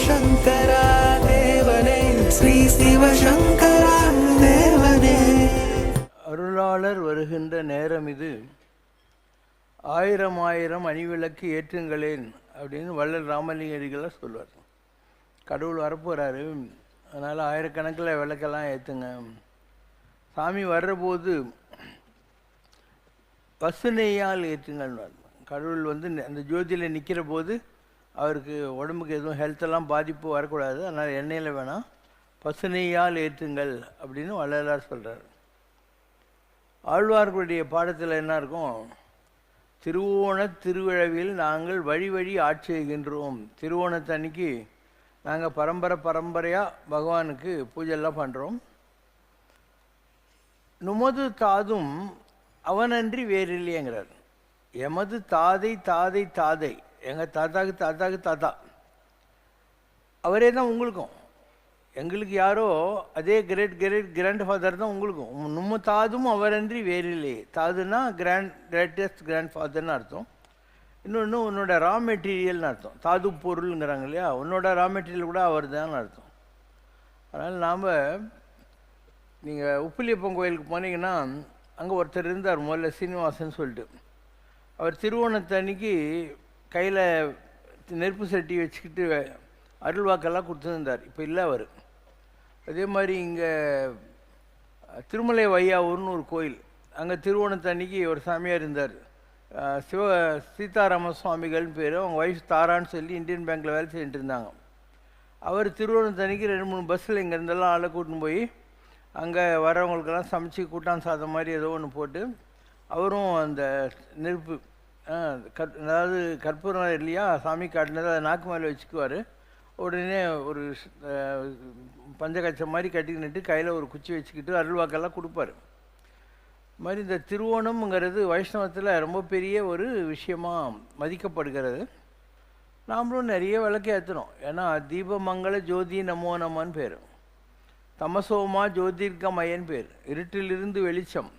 சிவசங்கரா தேவனே, ஸ்ரீ சிவசங்கரா தேவனே. அருளாளர் வருகின்ற நேரம் இது, ஆயிரம் ஆயிரம் அணிவிளக்கு ஏற்றுங்களேன் அப்படின்னு வள்ளல் ராமலிங்கடிகளை சொல்வார். கடவுள் வரப்போகிறாரு, அதனால் ஆயிரக்கணக்கில் விளக்கெல்லாம் ஏற்றுங்க. சாமி வர்றபோது பசுனையால் ஏற்றுங்கள்வார். கடவுள் வந்து அந்த ஜோதியில் நிற்கிற போது அவருக்கு உடம்புக்கு எதுவும் ஹெல்த்தெல்லாம் பாதிப்பு வரக்கூடாது, அதனால் எண்ணெயில் வேணாம், பசுனையால் ஏற்றுங்கள் அப்படின்னு வள்ளலார் சொல்கிறார். ஆழ்வார்களுடைய பாடத்தில் என்ன இருக்கும்? திருவோண திருவிழாவில் நாங்கள் வழி வழி ஆட்சி செய்கின்றோம். திருவோணத்தன்னைக்கு நாங்கள் பரம்பரையாக பகவானுக்கு பூஜைலாம் பண்ணுறோம். நுமது தாதும் அவனன்றி வேறில்லையேங்கிறார். எமது தாதை தாதை தாதை, எங்கள் தாத்தாக்கு தாத்தா அவரே தான் உங்களுக்கும். எங்களுக்கு யாரோ அதே கிராண்ட் ஃபாதர் தான் உங்களுக்கும். நம்ம தாதும் அவரன்றி வேறில்லையே. தாதுன்னா கிரேட்டஸ்ட் கிராண்ட் ஃபாதர்னு அர்த்தம். இன்னொன்று உன்னோட ரா மெட்டீரியல்னு அர்த்தம். தாது பொருளுங்கிறாங்க இல்லையா, உன்னோட ரா மெட்டீரியல் கூட அவர் தான் அர்த்தம். அதனால் நாம், நீங்கள் உப்பிலியப்பன் கோயிலுக்கு போனீங்கன்னா அங்கே ஒருத்தர் இருந்தார் முதல்ல, சீனிவாசன் சொல்லிட்டு. அவர் திருவோணத்தன்னைக்கு கையில் நெருப்பு சட்டி வச்சுக்கிட்டு அருள் வாக்கெல்லாம் கொடுத்துருந்தார். இப்போ இல்லை அவர். அதே மாதிரி இங்கே திருமலை வையாவூர்னு ஒரு கோயில், அங்கே திருவோணத்தன்னைக்கு ஒரு சாமியார் இருந்தார். சீதாராம சுவாமிகள்னு பேர். அவங்க ஒய்ஃப் தாரான்னு சொல்லி இந்தியன் பேங்க்கில் வேலை செஞ்சுட்டு இருந்தாங்க. அவர் திருவோணத்தன்னைக்கு 2-3 பஸ்ஸில் இங்கேருந்தெல்லாம் ஆளை கூட்டின்னு போய் அங்கே வரவங்களுக்கெல்லாம் சமைச்சு கூட்டான் சாதம் மாதிரி ஏதோ ஒன்று போட்டு, அவரும் அந்த நெருப்பு அதாவது கற்பூரம் இல்லையா சாமி காட்டினது, அதை நாக்கு மேலே வச்சுக்குவார். உடனே ஒரு பஞ்சகச்சம் மாதிரி கட்டிக்கிட்டு கையில் ஒரு குச்சி வச்சுக்கிட்டு அருள்வாக்கெல்லாம் கொடுப்பார். இது மாதிரி இந்த திருவோணம்ங்கிறது வைஷ்ணவத்தில் ரொம்ப பெரிய ஒரு விஷயமாக மதிக்கப்படுகிறது. நாமளும் நிறைய விளக்கு ஏற்றுறோம். ஏன்னா தீபமங்கள ஜோதி நமோ நமன்னு பேர், தமசோமா ஜோதிர்கமயன் பேர், இருட்டிலிருந்து வெளிச்சம்.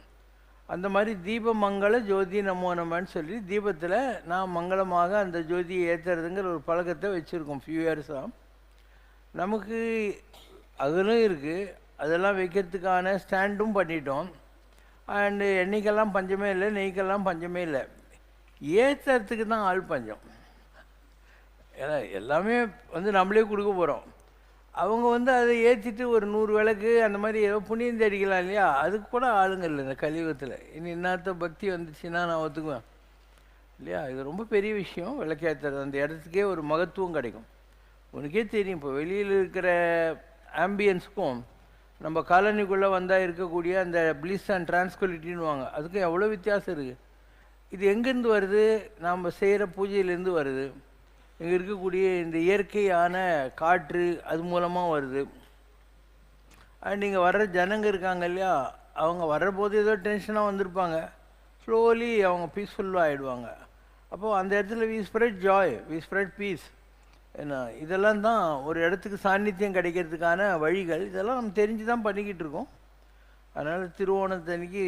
அந்த மாதிரி தீபமங்கள ஜோதி நமோ நமன்னு சொல்லி தீபத்தில் நான் மங்களமாக அந்த ஜோதியை ஏற்றுறதுங்கிற ஒரு பழக்கத்தை வச்சுருக்கோம் ஃபியூ இயர்ஸாக. நமக்கு அகலும் இருக்குது, அதெல்லாம் வைக்கிறதுக்கான ஸ்டாண்டும் பண்ணிட்டோம். அண்டு எண்ணெய்க்கெல்லாம் பஞ்சமே இல்லை, நெய்க்கெல்லாம் பஞ்சமே இல்லை. ஏற்றுறதுக்கு தான் ஆள் பஞ்சம். ஏன்னா எல்லாமே வந்து நம்மளே கொடுக்க போகிறோம். அவங்க வந்து அதை ஏற்றிட்டு ஒரு 100 விளக்கு அந்த மாதிரி ஏதோ புண்ணியம் தேடிக்கலாம் இல்லையா, அதுக்கு கூட ஆளுங்க இல்லை இந்த கலியுகத்தில். இனி இன்னத்த பக்தி வந்துச்சுன்னா நான் ஒத்துக்குவேன் இல்லையா. இது ரொம்ப பெரிய விஷயம் விளக்கேற்றுறது. அந்த இடத்துக்கே ஒரு மகத்துவம் கிடைக்கும். உனக்கே தெரியும், இப்போ வெளியில் இருக்கிற ஆம்பியன்ஸுக்கும் நம்ம காலனிக்குள்ளே வந்தால் இருக்கக்கூடிய அந்த பிளிஸ் அண்ட் டிரான்ஸ்குவலிட்டின்னு வாங்க, அதுக்கும் எவ்வளோ வித்தியாசம் இருக்குது. இது எங்கேருந்து வருது? நாம் செய்கிற பூஜையிலேருந்து வருது. இங்கே இருக்கக்கூடிய இந்த இயற்கையான காற்று அது மூலமாக வருது. அண்ட் இங்கே வர்ற ஜனங்க இருக்காங்க இல்லையா, அவங்க வர்றபோது ஏதோ டென்ஷனாக வந்திருப்பாங்க, ஸ்லோலி அவங்க பீஸ்ஃபுல்லாக ஆகிடுவாங்க. அப்போது அந்த இடத்துல we spread joy, we spread peace. ஏன்னா இதெல்லாம் தான் ஒரு இடத்துக்கு சாநித்தியம் கிடைக்கிறதுக்கான வழிகள். இதெல்லாம் நம்ம தெரிஞ்சு தான் பண்ணிக்கிட்டு இருக்கோம். அதனால் திருவோணத்தன்னைக்கு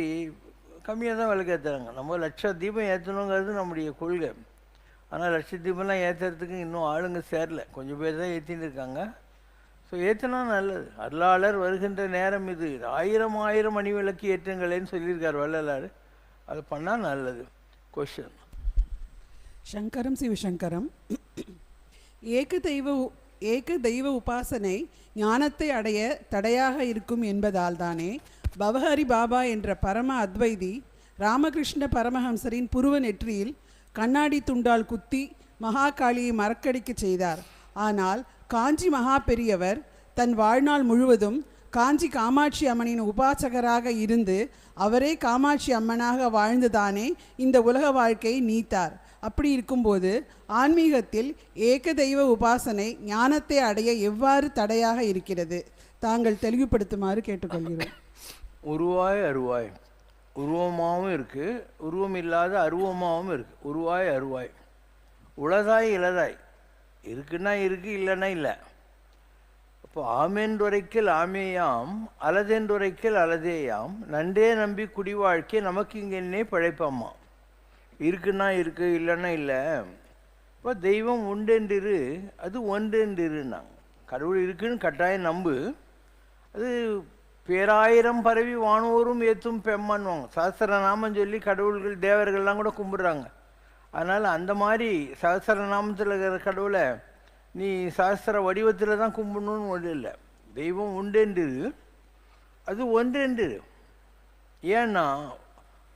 கம்மியாக தான் விளக்கு ஏற்றுறாங்க. நம்ம லட்ச தீபம் ஏற்றணுங்கிறது நம்முடைய கொள்கை. ஆனால் லட்சத்தீபம்லாம் ஏற்றுறதுக்கு இன்னும் ஆளுங்க சேரல, கொஞ்சம் பேர் தான் ஏற்றின்னு இருக்காங்க. ஸோ ஏற்றினா நல்லது. அருளாளர் வருகின்ற நேரம் இது, ஆயிரம் ஆயிரம் மணி விளக்கு ஏற்றுங்களேன்னு சொல்லியிருக்கார் வள்ளலார். அது பண்ணால் நல்லது. கொஷன் சங்கரம் சிவசங்கரம். ஏக தெய்வ உபாசனை ஞானத்தை அடைய தடையாக இருக்கும் என்பதால் தானே பவஹரி பாபா என்ற பரம அத்வைதி ராமகிருஷ்ண பரமஹம்சரின் புருவ நெற்றியில் கண்ணாடி துண்டால் குத்தி மகாகாளியை மறக்கடிக்க செய்தார். ஆனால் காஞ்சி மகா பெரியவர் தன் வாழ்நாள் முழுவதும் காஞ்சி காமாட்சி அம்மனின் உபாசகராக இருந்து அவரே காமாட்சி அம்மனாக வாழ்ந்துதானே இந்த உலக வாழ்க்கையை நீத்தார். அப்படி இருக்கும்போது ஆன்மீகத்தில் ஏக தெய்வ உபாசனை ஞானத்தை அடைய எவ்வாறு தடையாக இருக்கிறது? தாங்கள் தெளிவுபடுத்துமாறு கேட்டுக்கொள்கிறோம். உருவாய் அருவாய், உருவமாகவும் இருக்குது, உருவம் இல்லாத அருவமாகவும் இருக்குது. உருவாய் அருவாய், உளதாய் இளதாய், இருக்குன்னா இருக்குது, இல்லைன்னா இல்லை. அப்போ ஆமென்றுரைக்கல் ஆமேயாம், அலதென்றுரைக்கல் அலதேயாம், நன்றே நம்பி குடி வாழ்க்கை நமக்கு இங்கன்னே பழைப்பம்மா. இருக்குன்னா இருக்குது, இல்லைன்னா இல்லை. இப்போ தெய்வம் உண்டென்றிரு, அது ஒன்றென்றிருன்னாங்க. கடவுள் இருக்குன்னு கட்டாயம் நம்பு, அது பேராயிரம் பரவி வானோரும் ஏற்றும் பெம்மன்வாங்க. சஹஸ்ரநாமம் சொல்லி கடவுள்கள் தேவர்கள்லாம் கூட கும்பிடுறாங்க. அதனால் அந்த மாதிரி சஹஸ்ரநாமத்தில் இருக்கிற கடவுளை நீ சஹஸ்ர வடிவத்தில் தான் கும்பிடணும்னு ஒன்றும் இல்லை. தெய்வம் உண்டென்றிரு, அது ஒன்றென்றிரு. ஏன்னா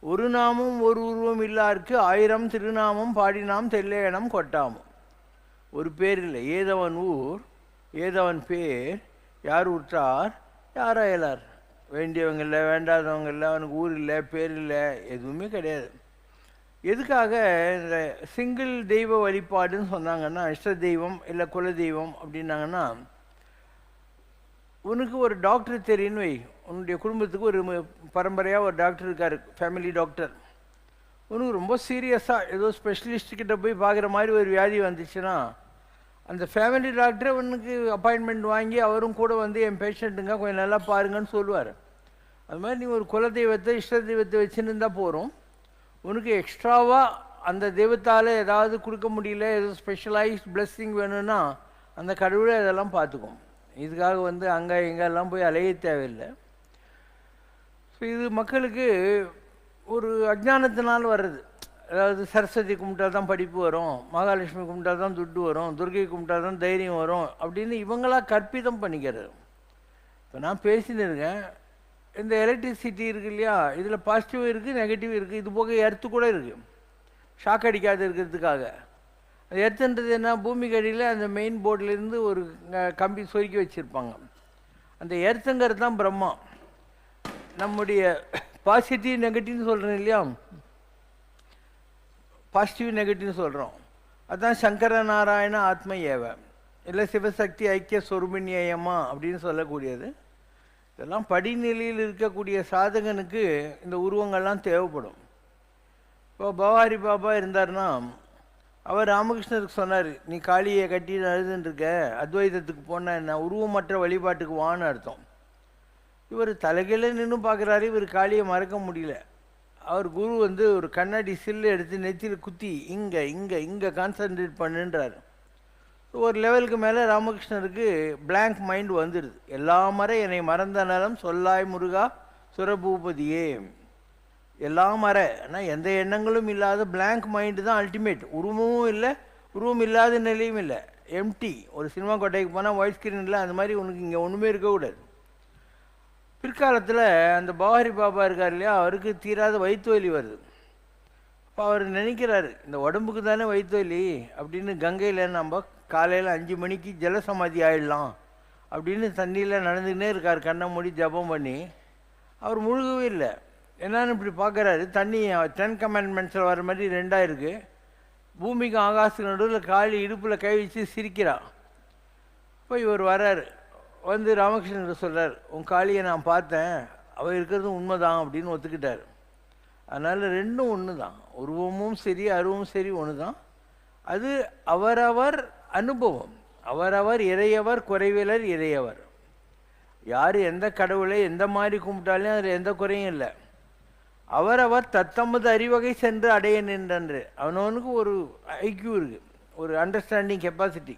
ஒரு நாமும் ஒரு உருவம் இல்லாருக்கு 1000 திருநாமம் பாடினாம் தெல்லையனம் கொட்டாமும். ஒரு பேர் இல்லை, ஏதவன் ஊர் ஏதவன் பேர், யார் உற்றார் யார் அயலார். வேண்டியவங்க இல்லை, வேண்டாதவங்க இல்லை, அவனுக்கு ஊர் இல்லை, பேர் இல்லை, எதுவுமே கிடையாது. எதுக்காக இந்த சிங்கிள் தெய்வ வழிபாடுன்னு சொன்னாங்கன்னா, இஷ்ட தெய்வம் இல்லை குல தெய்வம் அப்படின்னாங்கன்னா, உனக்கு ஒரு டாக்டர் தெரியுன்னு வை, உன்னுடைய குடும்பத்துக்கு ஒரு பரம்பரையாக ஒரு டாக்டர் இருக்கார், ஃபேமிலி டாக்டர். உனக்கு ரொம்ப சீரியஸாக ஏதோ ஸ்பெஷலிஸ்ட்கிட்ட போய் பார்க்குற மாதிரி ஒரு வியாதி வந்துச்சுன்னா, அந்த ஃபேமிலி டாக்டரை உனக்கு அப்பாயின்மெண்ட் வாங்கி அவரும் கூட வந்து என் பேஷண்ட்டுங்க கொஞ்சம் நல்லா பாருங்கன்னு சொல்லுவார். அது மாதிரி நீ ஒரு குல தெய்வத்தை இஷ்ட தெய்வத்தை வச்சுன்னு இருந்தால் போகிறோம். உனக்கு எக்ஸ்ட்ராவாக அந்த தெய்வத்தால் ஏதாவது கொடுக்க முடியல, ஏதோ ஸ்பெஷலைஸ்ட் பிளெஸ்ஸிங் வேணும்னா அந்த கடவுளை அதெல்லாம் பார்த்துக்கும். இதுக்காக வந்து அங்கே எங்கெல்லாம் போய் அலைய தேவையில்லை. ஸோ இது மக்களுக்கு ஒரு அஜ்ஞானத்தினால் வர்றது. அதாவது சரஸ்வதி கும்பிட்டா தான் படிப்பு வரும், மகாலட்சுமி கும்பிட்டா தான் துட்டு வரும், துர்கை கும்பிட்டா தான் தைரியம் வரும் அப்படின்னு இவங்களாம் கற்பிதம் பண்ணிக்கிறது. இப்போ நான் பேசின்னு இருக்கேன், இந்த எலக்ட்ரிசிட்டி இருக்குது இல்லையா, இதில் பாசிட்டிவ் இருக்குது, நெகட்டிவ் இருக்குது, இது போக எர்த்து கூட இருக்குது, ஷாக் அடிக்காது இருக்கிறதுக்காக. அது எர்த்துன்றது என்ன, பூமிக்கு அடியில் அந்த மெயின் போர்ட்லேருந்து ஒரு கம்பி சொருக்கி வச்சுருப்பாங்க. அந்த எர்த்துங்கிறது தான் பிரம்மா. நம்முடைய பாசிட்டிவ் நெகட்டிவ்னு சொல்கிறோம் இல்லையா, பாசிட்டிவ் நெகட்டிவ்னு சொல்கிறோம், அதுதான் சங்கர நாராயண ஆத்ம ஏவ இல்லை சிவசக்தி ஐக்கிய சொருபிணியமா அப்படின்னு சொல்லக்கூடியது. இதெல்லாம் படிநிலையில் இருக்கக்கூடிய சாதகனுக்கு இந்த உருவங்கள்லாம் தேவைப்படும். இப்போ பவாரி பாபா இருந்தார்னா, அவர் ராமகிருஷ்ணருக்கு சொன்னார், நீ காளியை கட்டி அழுதுன்ருக்க, அத்வைதத்துக்கு போனால் என்ன, உருவமற்ற வழிபாட்டுக்கு வான்னு அர்த்தம். இவர் தலைகீழ நின்று பார்க்குறாரு, இவர் காளியை மறக்க முடியல. அவர் குரு வந்து ஒரு கண்ணாடி சில்லு எடுத்து நெத்தியில் குத்தி இங்கே இங்கே இங்கே கான்சன்ட்ரேட் பண்ணுன்றார். ஒரு லெவலுக்கு மேலே ராமகிருஷ்ணருக்கு பிளாங்க் மைண்ட் வந்துடுது. எல்லா மறை என்னை மறந்த நலம் சொல்லாய் முருகா சுரபூபதியே. எல்லா மறை ஆனால் எந்த எண்ணங்களும் இல்லாத பிளாங்க் மைண்டு தான் அல்டிமேட். உருவமும் இல்லை, உருவம் இல்லாத நிலையும் இல்லை, எம்டி. ஒரு சினிமா கொட்டைக்கு போனால் ஒயிட் ஸ்க்ரீன் இல்லை, அந்த மாதிரி உனக்கு இங்கே ஒன்றுமே இருக்கக்கூடாது. பிற்காலத்தில் அந்த பவாரி பாபா இருக்கார் இல்லையா, அவருக்கு தீராத வயிற்று வலி வருது. அப்போ அவர் நினைக்கிறாரு, இந்த உடம்புக்கு தானே வயிற்று வலி அப்படின்னு கங்கையில் நம்ம காலையில் 5 மணிக்கு ஜலசமாதி ஆயிடலாம் அப்படின்னு தண்ணியில் நடந்துக்கினே இருக்கார், கண்ணை மூடி ஜபம் பண்ணி. அவர் முழுகவே இல்லை. என்னன்னு இப்படி பார்க்குறாரு, தண்ணி 10 கமாண்ட்மெண்ட்ஸில் வர மாதிரி 2ஆக இருக்குது. பூமிக்கு ஆகாசத்துக்கு நடுவில் காளி இடுப்பில் கை வச்சு சிரிக்கிறான். இப்போ இவர் வர்றாரு, வந்து ராமகிருஷ்ணன் சொல்கிறார், உன் காளியை நான் பார்த்தேன், அவள் இருக்கிறதும் உண்மைதான் அப்படின்னு ஒத்துக்கிட்டார். அதனால் ரெண்டும் ஒன்று தான், உருவமும் சரி அருவமும் சரி ஒன்று தான். அது அவரவர் அனுபவம், அவரவர் இறையவர் குறைவிலர் இறையவர். யார் எந்த கடவுளை எந்த மாதிரி கும்பிட்டாலும் அதில் எந்த குறையும் இல்லை. அவரவர் தத்தமது அறிவகை சென்று அடைய நின்றன்று. அவனவனுக்கு ஒரு ஐக்கியூ இருக்குது, ஒரு அண்டர்ஸ்டாண்டிங் கெப்பாசிட்டி.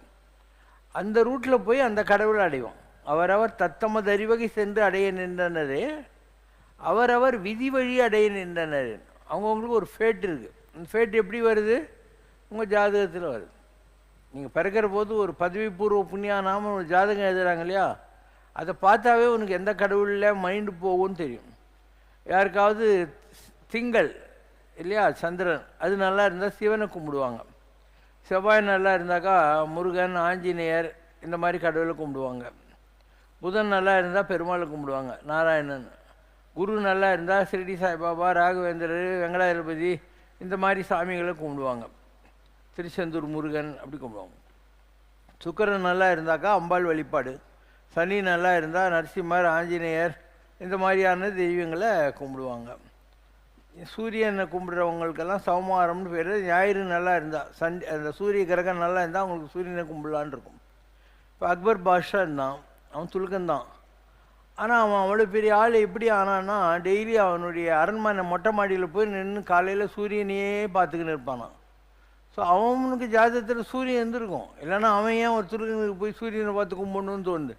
அந்த ரூட்டில் போய் அந்த கடவுளை அடைவோம். அவரவர் தத்தமது அறிவகை சென்று அடைய நின்றனரே, அவரவர் விதி வழி அடைய நின்றனர். அவங்கவுங்களுக்கு ஒரு ஃபேட் இருக்குது. அந்த ஃபேட் எப்படி வருது, உங்கள் ஜாதகத்தில் வருது. நீங்கள் பிறக்கிற போது ஒரு பதவி பூர்வ புண்ணியானாமல் ஒரு ஜாதகம் எழுதுகிறாங்க இல்லையா, அதை பார்த்தாவே உனக்கு எந்த கடவுளில் மைண்டு போகும்னு தெரியும். யாருக்காவது திங்கள் இல்லையா, சந்திரன், அது நல்லா இருந்தால் சிவனை கும்பிடுவாங்க. செவ்வாய் நல்லா இருந்தாக்கா முருகன், ஆஞ்சநேயர், இந்த மாதிரி கடவுளை கும்பிடுவாங்க. புதன் நல்லா இருந்தால் பெருமாளை கும்பிடுவாங்க, நாராயணன். குரு நல்லா இருந்தால் ஷிரடி சாய்பாபா, ராகவேந்திரர், வெங்கடாஜலபதி, இந்த மாதிரி சாமிகளை கும்பிடுவாங்க. திருச்செந்தூர் முருகன் அப்படி கும்பிடுவாங்க. சுக்கிரன் நல்லா இருந்தாக்கா அம்பாள் வழிபாடு. சனி நல்லா இருந்தால் நரசிம்மர், ஆஞ்சநேயர், இந்த மாதிரியான தெய்வங்களை கும்பிடுவாங்க. சூரியனை கும்பிட்றவங்களுக்கெல்லாம் சௌமாரம்னு பேர். ஞாயிறு நல்லா இருந்தால், அந்த சூரிய கிரகம் நல்லா இருந்தால் அவங்களுக்கு சூரியனை கும்பிடலான் இருக்கும். இப்போ அக்பர் பாஷா இருந்தான், அவன் துலுக்கந்தான். ஆனால் அவன் அவ்வளோ பெரிய ஆள் எப்படி ஆனான்னா, டெய்லி அவனுடைய அரண்மனை மொட்டை மாடியில் போய் நின்று காலையில் சூரியனையே பார்த்துக்கின்னு இருப்பானான். ஸோ அவனுக்கு ஜாதகத்தில் சூரியன் இருந்திருக்கும், இல்லைன்னா அவன் ஏன் ஒரு துருகனுக்கு போய் சூரியனை பார்த்து கும்பிடணும்னு தோணுது.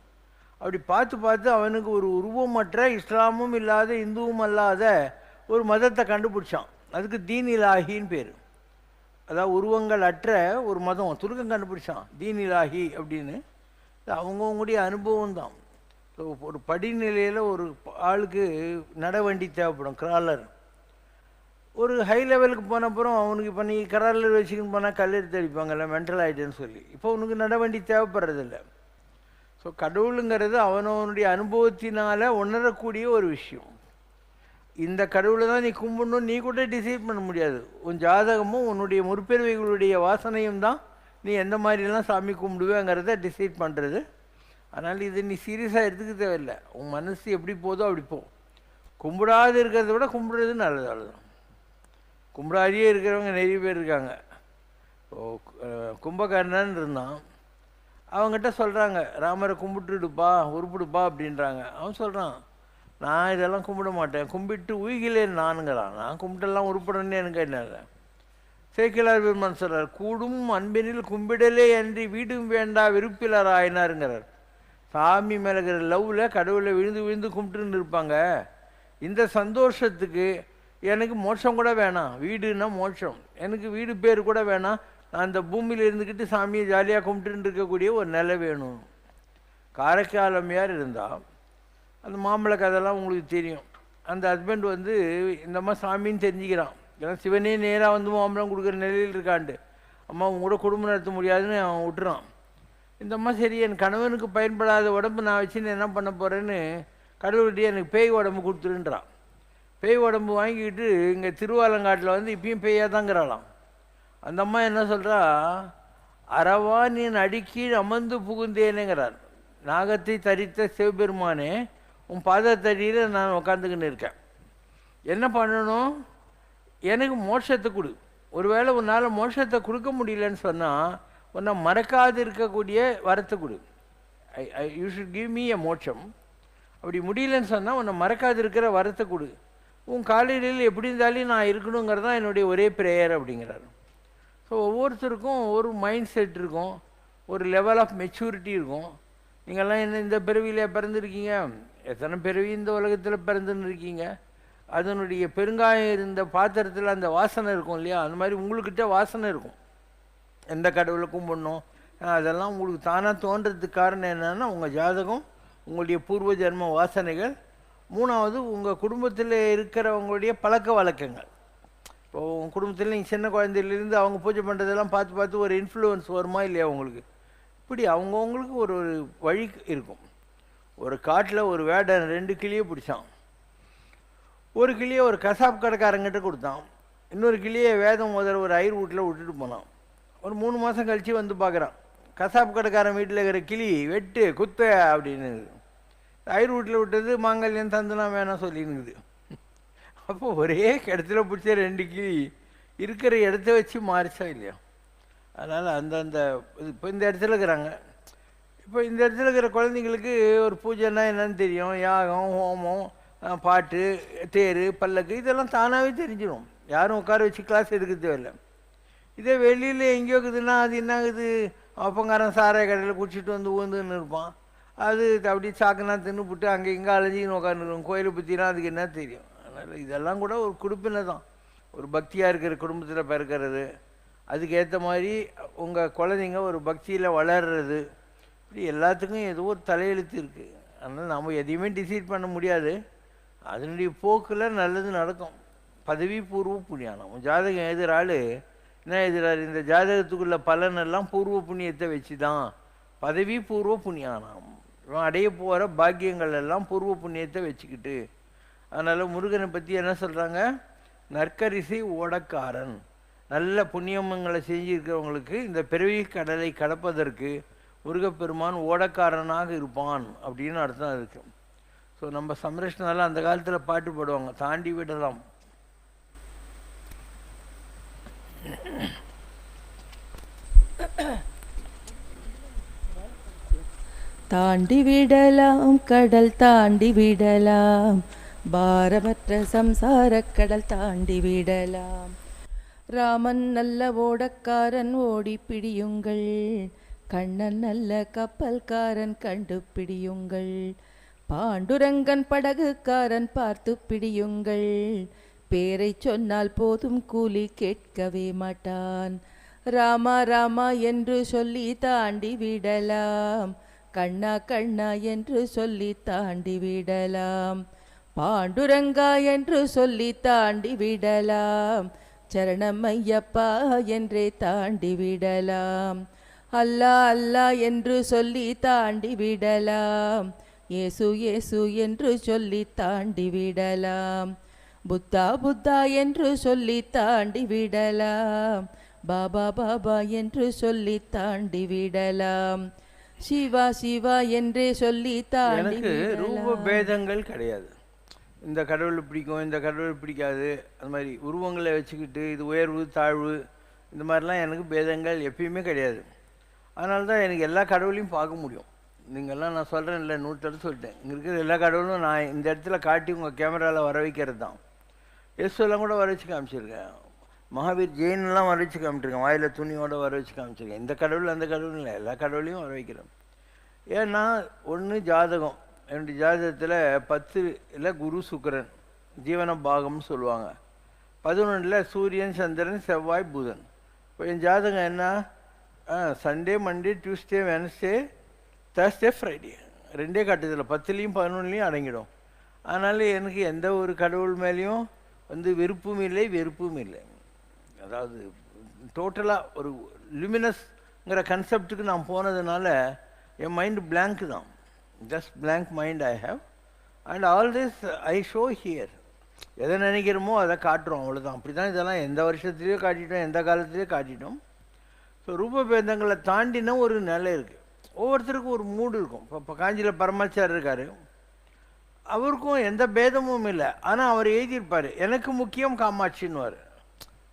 அப்படி பார்த்து பார்த்து அவனுக்கு ஒரு உருவமற்ற, இஸ்லாமும் இல்லாத இந்துவும் அல்லாத ஒரு மதத்தை கண்டுபிடிச்சான். அதுக்கு தீன் இலாஹின்னு பேர். அதாவது உருவங்கள் அற்ற ஒரு மதம் துருக்கன் கண்டுபிடிச்சான், தீன் இலாஹி அப்படின்னு. அவங்கவுங்களுடைய அனுபவம் தான். ஸோ ஒரு படிநிலையில் ஒரு ஆளுக்கு நடவண்டி தேவைப்படும், கிராலர். ஒரு ஹை லெவலுக்கு போன அப்புறம் அவனுக்கு இப்போ நீ கிராலர் வச்சுக்கின்னு போனால் கல் எடுத்து அடிப்பாங்கல்ல, மென்டல் ஆகிட்டேன்னு சொல்லி. இப்போ அவனுக்கு நடவண்டி தேவைப்படுறதில்ல. ஸோ கடவுளுங்கிறது அவனவனுடைய அனுபவத்தினால் உணரக்கூடிய ஒரு விஷயம். இந்த கடவுளை தான் நீ கும்பிடணும் நீ கூட டிசைட் பண்ண முடியாது. உன் ஜாதகமும் உன்னுடைய முற்பிறவைகளுடைய வாசனையும் தான் நீ எந்த மாதிரிலாம் சாமி கும்பிடுவேங்கிறத டிசைட் பண்ணுறது. அதனால் இது நீ சீரியஸாக எடுத்துக்க தேவையில்லை. உன் மனசு எப்படி போதோ அப்படி போ. கும்பிடாது இருக்கிறத விட கும்பிடுறது நல்லது. அவ்வளோதான். கும்பிடாதியே இருக்கிறவங்க நிறைய பேர் இருக்காங்க. கும்பகர்ணன் இருந்தான், அவங்ககிட்ட சொல்கிறாங்க ராமரை கும்பிட்டுடுப்பா உருப்பிடுப்பா அப்படின்றாங்க. அவன் சொல்கிறான், நான் இதெல்லாம் கும்பிட மாட்டேன், கும்பிட்டு உயிகிலேன் நானுங்கிறான். நான் கும்பிட்டெல்லாம் உருப்படணுன்னு எனக்கு என்ன. சேக்கிலார் பெருமான் சொல்கிறார், கூடும் அன்பினில் கும்பிடலே அன்றி வீடும் வேண்டா விருப்பிலர் ஆயினாருங்கிறார். சாமி மேலே இருக்கிற லவ்வில் கடவுளை விழுந்து விழுந்து கும்பிட்டுன்னு இருப்பாங்க. இந்த சந்தோஷத்துக்கு எனக்கு மோட்சம் கூட வேணாம், வீடுன்னா மோட்சம், எனக்கு வீடு பேர் கூட வேணாம், நான் அந்த பூமியில் இருந்துக்கிட்டு சாமியை ஜாலியாக கும்பிட்டுன்னு இருக்கக்கூடிய ஒரு நிலை வேணும். காரைக்காலமையார் இருந்தால் அந்த மாம்பழ கதைலாம் உங்களுக்கு தெரியும். அந்த ஹஸ்பண்ட் வந்து இந்த அம்மா சாமின்னு தெரிஞ்சுக்கிறான். ஏன்னா சிவனே நேராக வந்து மாம்பழம் கொடுக்குற நிலையில் இருக்காண்டு. அம்மா உங்க கூட குடும்பம் நடத்த முடியாதுன்னு அவன் விட்டுறான். இந்த அம்மா சரி என் கணவனுக்கு பயன்படாத உடம்பு நான் வச்சுன்னு என்ன பண்ண போகிறேன்னு கடவுள்கிட்டே எனக்கு பேய் உடம்பு கொடுத்துருன்றான். பேய் உடம்பு வாங்கிக்கிட்டு இங்கே திருவாலங்காட்டில் வந்து இப்பயும் பேயாக தாங்கிறாளாம். அந்த அம்மா என்ன சொல்கிறா, அறவா நீ அடிக்கீழ் அமர்ந்து புகுந்தேனேங்கிறார். நாகத்தை தரித்த சிவபெருமானே உன் பாதத்தடியில் நான் உட்காந்துக்கின்னு இருக்கேன், என்ன பண்ணணும், எனக்கு மோட்சத்தை கொடு. ஒருவேளை உன்னால் மோட்சத்தை கொடுக்க முடியலன்னு சொன்னால் உன்னை மறக்காது இருக்கக்கூடிய வரத்தை கொடு. You should give me a மோட்சம். அப்படி முடியலன்னு சொன்னால் உன்னை மறக்காது இருக்கிற வரத்தை கொடு. உன் காலையில் எப்படி இருந்தாலும் நான் இருக்கணுங்கிறது தான் என்னுடைய ஒரே ப்ரேயர் அப்படிங்கிறாரு. ஸோ ஒவ்வொருத்தருக்கும் ஒரு மைண்ட் செட் இருக்கும், ஒரு லெவல் ஆஃப் மெச்சூரிட்டி இருக்கும். நீங்கள்லாம் என்ன இந்த பிறவியில் பிறந்திருக்கீங்க, எத்தனை பிறவி இந்த உலகத்தில் பிறந்துன்னு இருக்கீங்க. அதனுடைய பெருங்காயம் இருந்த பாத்திரத்தில் அந்த வாசனை இருக்கும் இல்லையா, அந்த மாதிரி உங்களுக்கிட்ட வாசனை இருக்கும். எந்த கடவுளை கும்பிடணும் அதெல்லாம் உங்களுக்கு தானாக தோன்றதுக்கு காரணம் என்னென்னா உங்கள் ஜாதகம், உங்களுடைய பூர்வ ஜென்ம வாசனைகள். மூணாவது உங்கள் குடும்பத்தில் இருக்கிறவங்களுடைய பழக்க வழக்கங்கள். இப்போது உங்கள் குடும்பத்தில் நீங்கள் சின்ன குழந்தையிலேருந்து அவங்க பூஜை பண்ணுறதெல்லாம் பார்த்து பார்த்து ஒரு இன்ஃப்ளூயன்ஸ் வருமா இல்லையா உங்களுக்கு. இப்படி அவங்கவுங்களுக்கு ஒரு ஒரு வழி இருக்கும். ஒரு காட்டில் ஒரு வேடன் 2 கிளியை பிடிச்சான். ஒரு கிளியை ஒரு கசாப் கடைக்காரங்கிட்ட கொடுத்தான், இன்னொரு கிளியை வேதம் முதல்ல ஒரு ஐர் வீட்டில் விட்டுட்டு போனான். ஒரு 3 மாதம் கழித்து வந்து பார்க்குறான், கசாப் கடைக்காரன் வீட்டில் இருக்கிற கிளி வெட்டு குத்த அப்படின்னு. ஐர் வீட்டில் விட்டது மாங்கல்யம் தந்துலாம் வேணாம் சொல்லினுக்குது. அப்போ ஒரே இடத்துல பிடிச்ச 2 கிளி இருக்கிற இடத்த வச்சு மாறிச்சா இல்லையா. அதனால் அந்தந்த இப்போ இந்த இடத்துல இருக்கிறாங்க. இப்போ இந்த இடத்துல இருக்கிற குழந்தைங்களுக்கு ஒரு பூஜைன்னா என்னன்னு தெரியும், யாகம் ஹோமம் பாட்டு தேர் பல்லக்கு இதெல்லாம் தானாகவே தெரிஞ்சிடும். யாரும் உட்கார வச்சு கிளாஸ் எடுக்க தேவையில்லை. இதே வெளியில் எங்கேயோ இருக்குதுன்னா அது என்ன ஆகுது, அப்பங்காரன் சாராய கடையில் குடிச்சிட்டு வந்து ஊந்துன்னு இருப்பான். அது அப்படி சாக்குனா தின்னுபிட்டு அங்கே இங்கே அலைஞ்சின்னு உட்காந்துருக்கும். கோயிலை பற்றினா அதுக்கு என்ன தெரியும். அதனால் இதெல்லாம் கூட ஒரு குடுப்பினை தான். ஒரு பக்தியாக இருக்கிற குடும்பத்தில் பிறக்கிறது, அதுக்கு ஏற்ற மாதிரி உங்கள் குழந்தைங்க ஒரு பக்தியில் வளர்கிறது, இப்படி எல்லாத்துக்கும் ஏதோ ஒரு தலையெழுத்து இருக்குது. அதனால் நம்ம எதையுமே டிசைட் பண்ண முடியாது. அதனுடைய போக்கில் நல்லது நடக்கும். பதவி பூர்வ புண்ணியம். ஜாதகம் எதிராள் என்ன எதிராரு, இந்த ஜாதகத்துக்குள்ள பலனெல்லாம் பூர்வ புண்ணியத்தை வச்சு தான். பதவி பூர்வ புண்ணியானம், இவன் அடைய போகிற பாக்கியங்கள் எல்லாம் பூர்வ புண்ணியத்தை வச்சுக்கிட்டு. அதனால் முருகனை பற்றி என்ன சொல்கிறாங்க, நற்கரிசை ஓடக்காரன். நல்ல புண்ணியமங்களை செஞ்சிருக்கிறவங்களுக்கு இந்த பிறவி கடலை கடப்பதற்கு முருகப்பெருமான் ஓடக்காரனாக இருப்பான் அப்படின்னு அர்த்தம் இருக்கு. ஸோ நம்ம சம்ரஷ்ணால அந்த காலத்தில் பாட்டு பாடுவாங்க, தாண்டி விடலாம். தாண்டி விடலாம் கடல் தாண்டி விடலாம், பாரமற்ற சம்சார கடல் தாண்டி விடலாம். ராமன் நல்ல ஓடக்காரன் ஓடி பிடியுங்கள், கண்ணன் நல்ல கப்பல்காரன் கண்டு பிடியுங்கள், பாண்டுரங்கன் படகுக்காரன் பார்த்து பிடியுங்கள், பேரை சொன்னால் போதும் கூலி கேட்கவே மாட்டான், ராமா ராமா என்று சொல்லி தாண்டி விடலாம், கண்ணா கண்ணா என்று சொல்லி தாண்டி விடலாம், பாண்டுரங்கா என்று சொல்லி தாண்டி விடலாம், சரணம் ஐயப்பா என்றே தாண்டி விடலாம், அல்லா அல்லா என்று சொல்லி தாண்டி விடலாம், இயேசு இயேசு என்று சொல்லி தாண்டி விடலாம், புத்தா புத்தா என்று சொல்லி தாண்டி விடலாம், பாபா பாபா என்று சொல்லி தாண்டி விடலாம், சிவா சிவா என்றே சொல்லி தாண்டி எனக்கு ரூப விடலாம். பேதங்கள் கிடையாது. இந்த கடவுள் பிடிக்கும், இந்த கடவுள் பிடிக்காது, அந்த மாதிரி உருவங்களை வச்சுக்கிட்டு இது உயர்வு தாழ்வு இந்த மாதிரிலாம் எனக்கு பேதங்கள் எப்பயுமே கிடையாது. அதனால தான் எனக்கு எல்லா கடவுளையும் பார்க்க முடியும். நீங்கள்லாம் நான் சொல்கிறேன் இல்லை, 100 தடவை சொல்லிட்டேன். இங்கே இருக்கிற எல்லா கடவுளும் நான் இந்த இடத்துல காட்டி உங்கள் கேமராவில் வர வைக்கிறது தான். இயேசுலாம் கூட வர வச்சு காமிச்சிருக்கேன், மகாவீர் ஜெயின்லாம் வர வச்சு காமிச்சிருக்கேன், வாயில் துணியோடு வர வச்சு காமிச்சிருக்கேன். இந்த கடவுள் அந்த கடவுள் இல்லை, எல்லா கடவுளையும் வர வைக்கிறேன். ஏன்னா ஒன்று ஜாதகம், என்னுடைய ஜாதகத்தில் 10 குரு சுக்கிரன் ஜீவன பாகம்னு சொல்லுவாங்க, 11 சூரியன் சந்திரன் செவ்வாய் புதன். இப்போ என் ஜாதகம் என்ன, Sunday Monday Tuesday Wednesday Thursday Friday 2 கட்டத்தில் 10லையும் 11லையும் அடங்கிடும். அதனால் எனக்கு எந்த ஒரு கடவுள் மேலேயும் விருப்பம் இல்லை வெறுப்பும் இல்லை. அதாவது டோட்டலாக ஒரு லுமினஸ்ங்கிற கன்செப்டுக்கு நான் போனதுனால என் மைண்டு பிளாங்க் தான், just blank mind I have. And all this I show here. எதை நினைக்கிறோமோ அதை காட்டுறோம், அவ்வளோதான். அப்படி தான் இதெல்லாம் எந்த வருஷத்துலேயோ காட்டிட்டோம், எந்த காலத்துலேயோ காட்டிட்டோம். ஸோ ரூபபேதங்களை தாண்டின ஒரு நிலை இருக்குது. ஒவ்வொருத்தருக்கும் ஒரு மூடு இருக்கும். இப்போ காஞ்சியில் பரமாச்சார் இருக்கார், அவருக்கும் எந்த பேதமும் இல்லை. ஆனால் அவர் எழுதியிருப்பார், எனக்கு முக்கியம் காமாட்சின்னுவார்.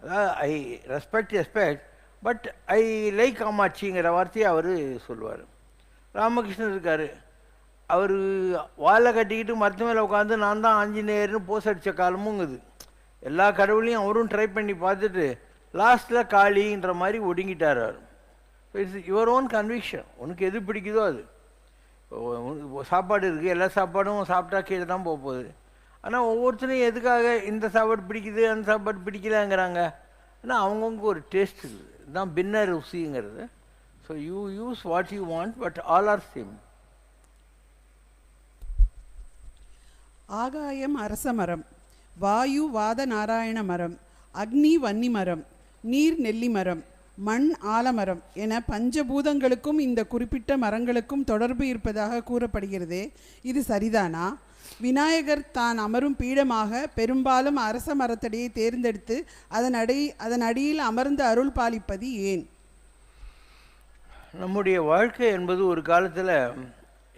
அதாவது I respect but I like காமாட்சிங்கிற வார்த்தையை அவர் சொல்லுவார். ராமகிருஷ்ணன் இருக்கார், அவர் வாழை கட்டிக்கிட்டு மரத்து மேலே உட்காந்து நான் தான் ஆஞ்சநேயர்னு போஸ் அடித்த காலமுங்குது. எல்லா கடவுளையும் அவரும் ட்ரை பண்ணி பார்த்துட்டு லாஸ்ட்டில் காளின்ற மாதிரி ஒடுங்கிட்டார் அவர். இட்ஸ் யுவர் ஓன் கன்விக்ஷன், உனக்கு எது பிடிக்குதோ அது. சாப்பாடு இருக்குது, எல்லா சாப்பாடும் சாப்பிட்டா கீழே தான் போக போகுது. ஆனால் ஒவ்வொருத்தரும் எதுக்காக இந்த சாப்பாடு பிடிக்குது அந்த சாப்பாடு பிடிக்கலங்கிறாங்க. ஆனால் அவங்கவுங்க ஒரு டேஸ்ட் இருக்குது, இதுதான் பின்ன ருசிங்கிறது. So you use what you want, but all are same. ஆகாயம் அரச மரம், வாயு வாத நாராயண மரம், அக்னி வன்னி மரம், நீர் நெல்லி மரம், மண் ஆலமரம் என பஞ்சபூதங்களுக்கும் இந்த குறிப்பிட்ட மரங்களுக்கும் தொடர்பு இருப்பதாக கூறப்படுகிறதே, இது சரிதானா? விநாயகர் தான் அமரும் பீடமாக பெரும்பாலும் அரச மரத்தடியை தேர்ந்தெடுத்து அதன் அடியில் அமர்ந்து அருள் பாலிப்பது ஏன்? நம்முடைய வாழ்க்கை என்பது ஒரு காலத்தில்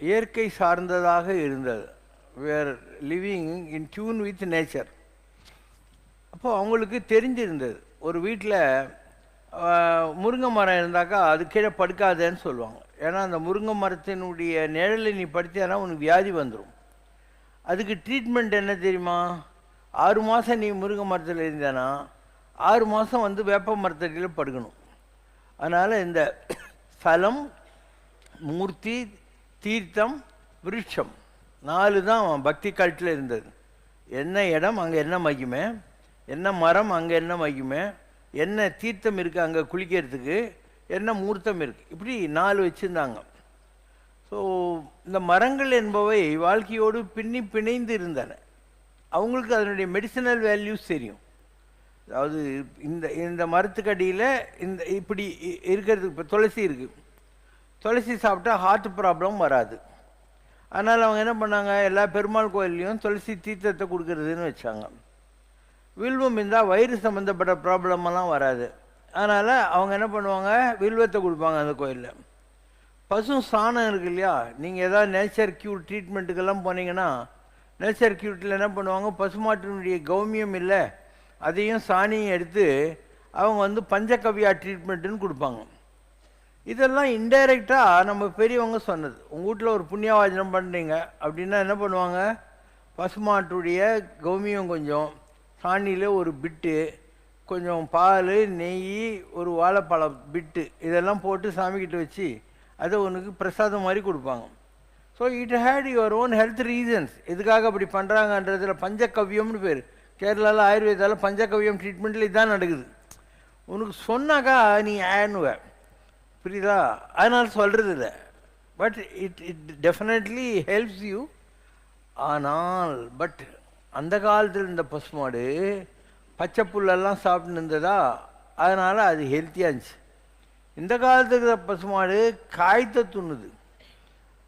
இயற்கை சார்ந்ததாக இருந்தது. we are living in tune with nature. அப்போ அவங்களுக்கு தெரிஞ்சிருந்தது, ஒரு வீட்டில் முருங்கை மரம் இருந்தாக்கா அது கீழே படுக்காதேன்னு சொல்லுவாங்க. ஏன்னா அந்த முருங்கை மரத்தினுடைய நிழலை நீ படுத்தியானா உனக்கு வியாதி வந்துடும். அதுக்கு ட்ரீட்மெண்ட் என்ன தெரியுமா? 6 மாதம் நீ முருங்கை மரத்தில் இருந்தானா 6 மாதம் வேப்ப மரத்தடியில் படுக்கணும். அதனால் இந்த ஸ்தலம், மூர்த்தி, தீர்த்தம், விருட்சம் 4 தான் பக்தி காலத்தில் இருந்தது. என்ன இடம் அங்கே என்ன மகிமை, என்ன மரம் அங்கே என்ன மகிமை, என்ன தீர்த்தம் இருக்குது அங்கே குளிக்கிறதுக்கு, என்ன மூர்த்தம் இருக்குது, இப்படி 4 வச்சுருந்தாங்க. ஸோ இந்த மரங்கள் என்பவை வாழ்க்கையோடு பிணைந்து இருந்தன. அவங்களுக்கு அதனுடைய மெடிசினல் வேல்யூஸ் தெரியும். அதாவது இந்த மரத்துக்கடியில் இப்படி இருக்கிறதுக்கு, இப்போ துளசி இருக்குது, துளசி சாப்பிட்டா ஹார்ட் ப்ராப்ளம் வராது. அதனால் அவங்க என்ன பண்ணாங்க, எல்லா பெருமாள் கோயில்லையும் துளசி தீர்த்தத்தை கொடுக்கறதுன்னு வச்சாங்க. வில்வம் இருந்தால் வயிறு சம்மந்தப்பட்ட ப்ராப்ளமெல்லாம் வராது. அதனால் அவங்க என்ன பண்ணுவாங்க, வில்வத்தை கொடுப்பாங்க அந்த கோயிலில். பசு சாணம் இருக்கு இல்லையா, நீங்கள் எதாவது நேச்சர் க்யூர் ட்ரீட்மெண்ட்டுக்கெல்லாம் போனீங்கன்னா நேச்சர் க்யூரிட்டியில் என்ன பண்ணுவாங்க, பசுமாட்டினுடைய கௌமியம் இல்லை அதையும் சாணியும் எடுத்து அவங்க பஞ்சகவ்யா ட்ரீட்மெண்ட்டுன்னு கொடுப்பாங்க. இதெல்லாம் இன்டைரக்டாக நம்ம பெரியவங்க சொன்னது. உங்கள் வீட்டில் ஒரு புண்ணியவாஜனம் பண்ணுறீங்க அப்படின்னா என்ன பண்ணுவாங்க, பசுமாட்டுடைய கௌமியம் கொஞ்சம், சாணியில் ஒரு பிட்டு, கொஞ்சம் பால், நெய், ஒரு வாழைப்பழம் பிட்டு இதெல்லாம் போட்டு சாமிக்கிட்ட வச்சு அதை உனக்கு பிரசாதம் மாதிரி கொடுப்பாங்க. So it had your own health reasons. எதுக்காக அப்படி பண்ணுறாங்கன்றதுல பஞ்சகவ்யம்னு பேர். கேரளாவில் ஆயுர்வேதாவில் பஞ்சகவ்யம் ட்ரீட்மெண்ட்டில் இதுதான் நடக்குது. உனக்கு சொன்னாக்கா நீ ஆனுவ, புரியுதா? அதனால சொல்கிறது இல்லை. But it definitely helps you. ஆனால் அந்த காலத்தில் இந்த பசுமாடு பச்சை புல்லெல்லாம் சாப்பிட்டு இருந்ததா, அதனால் அது ஹெல்த்தியாக இருந்துச்சு. இந்த காலத்துக்கு பசுமாடு காய்த்த துண்ணுது.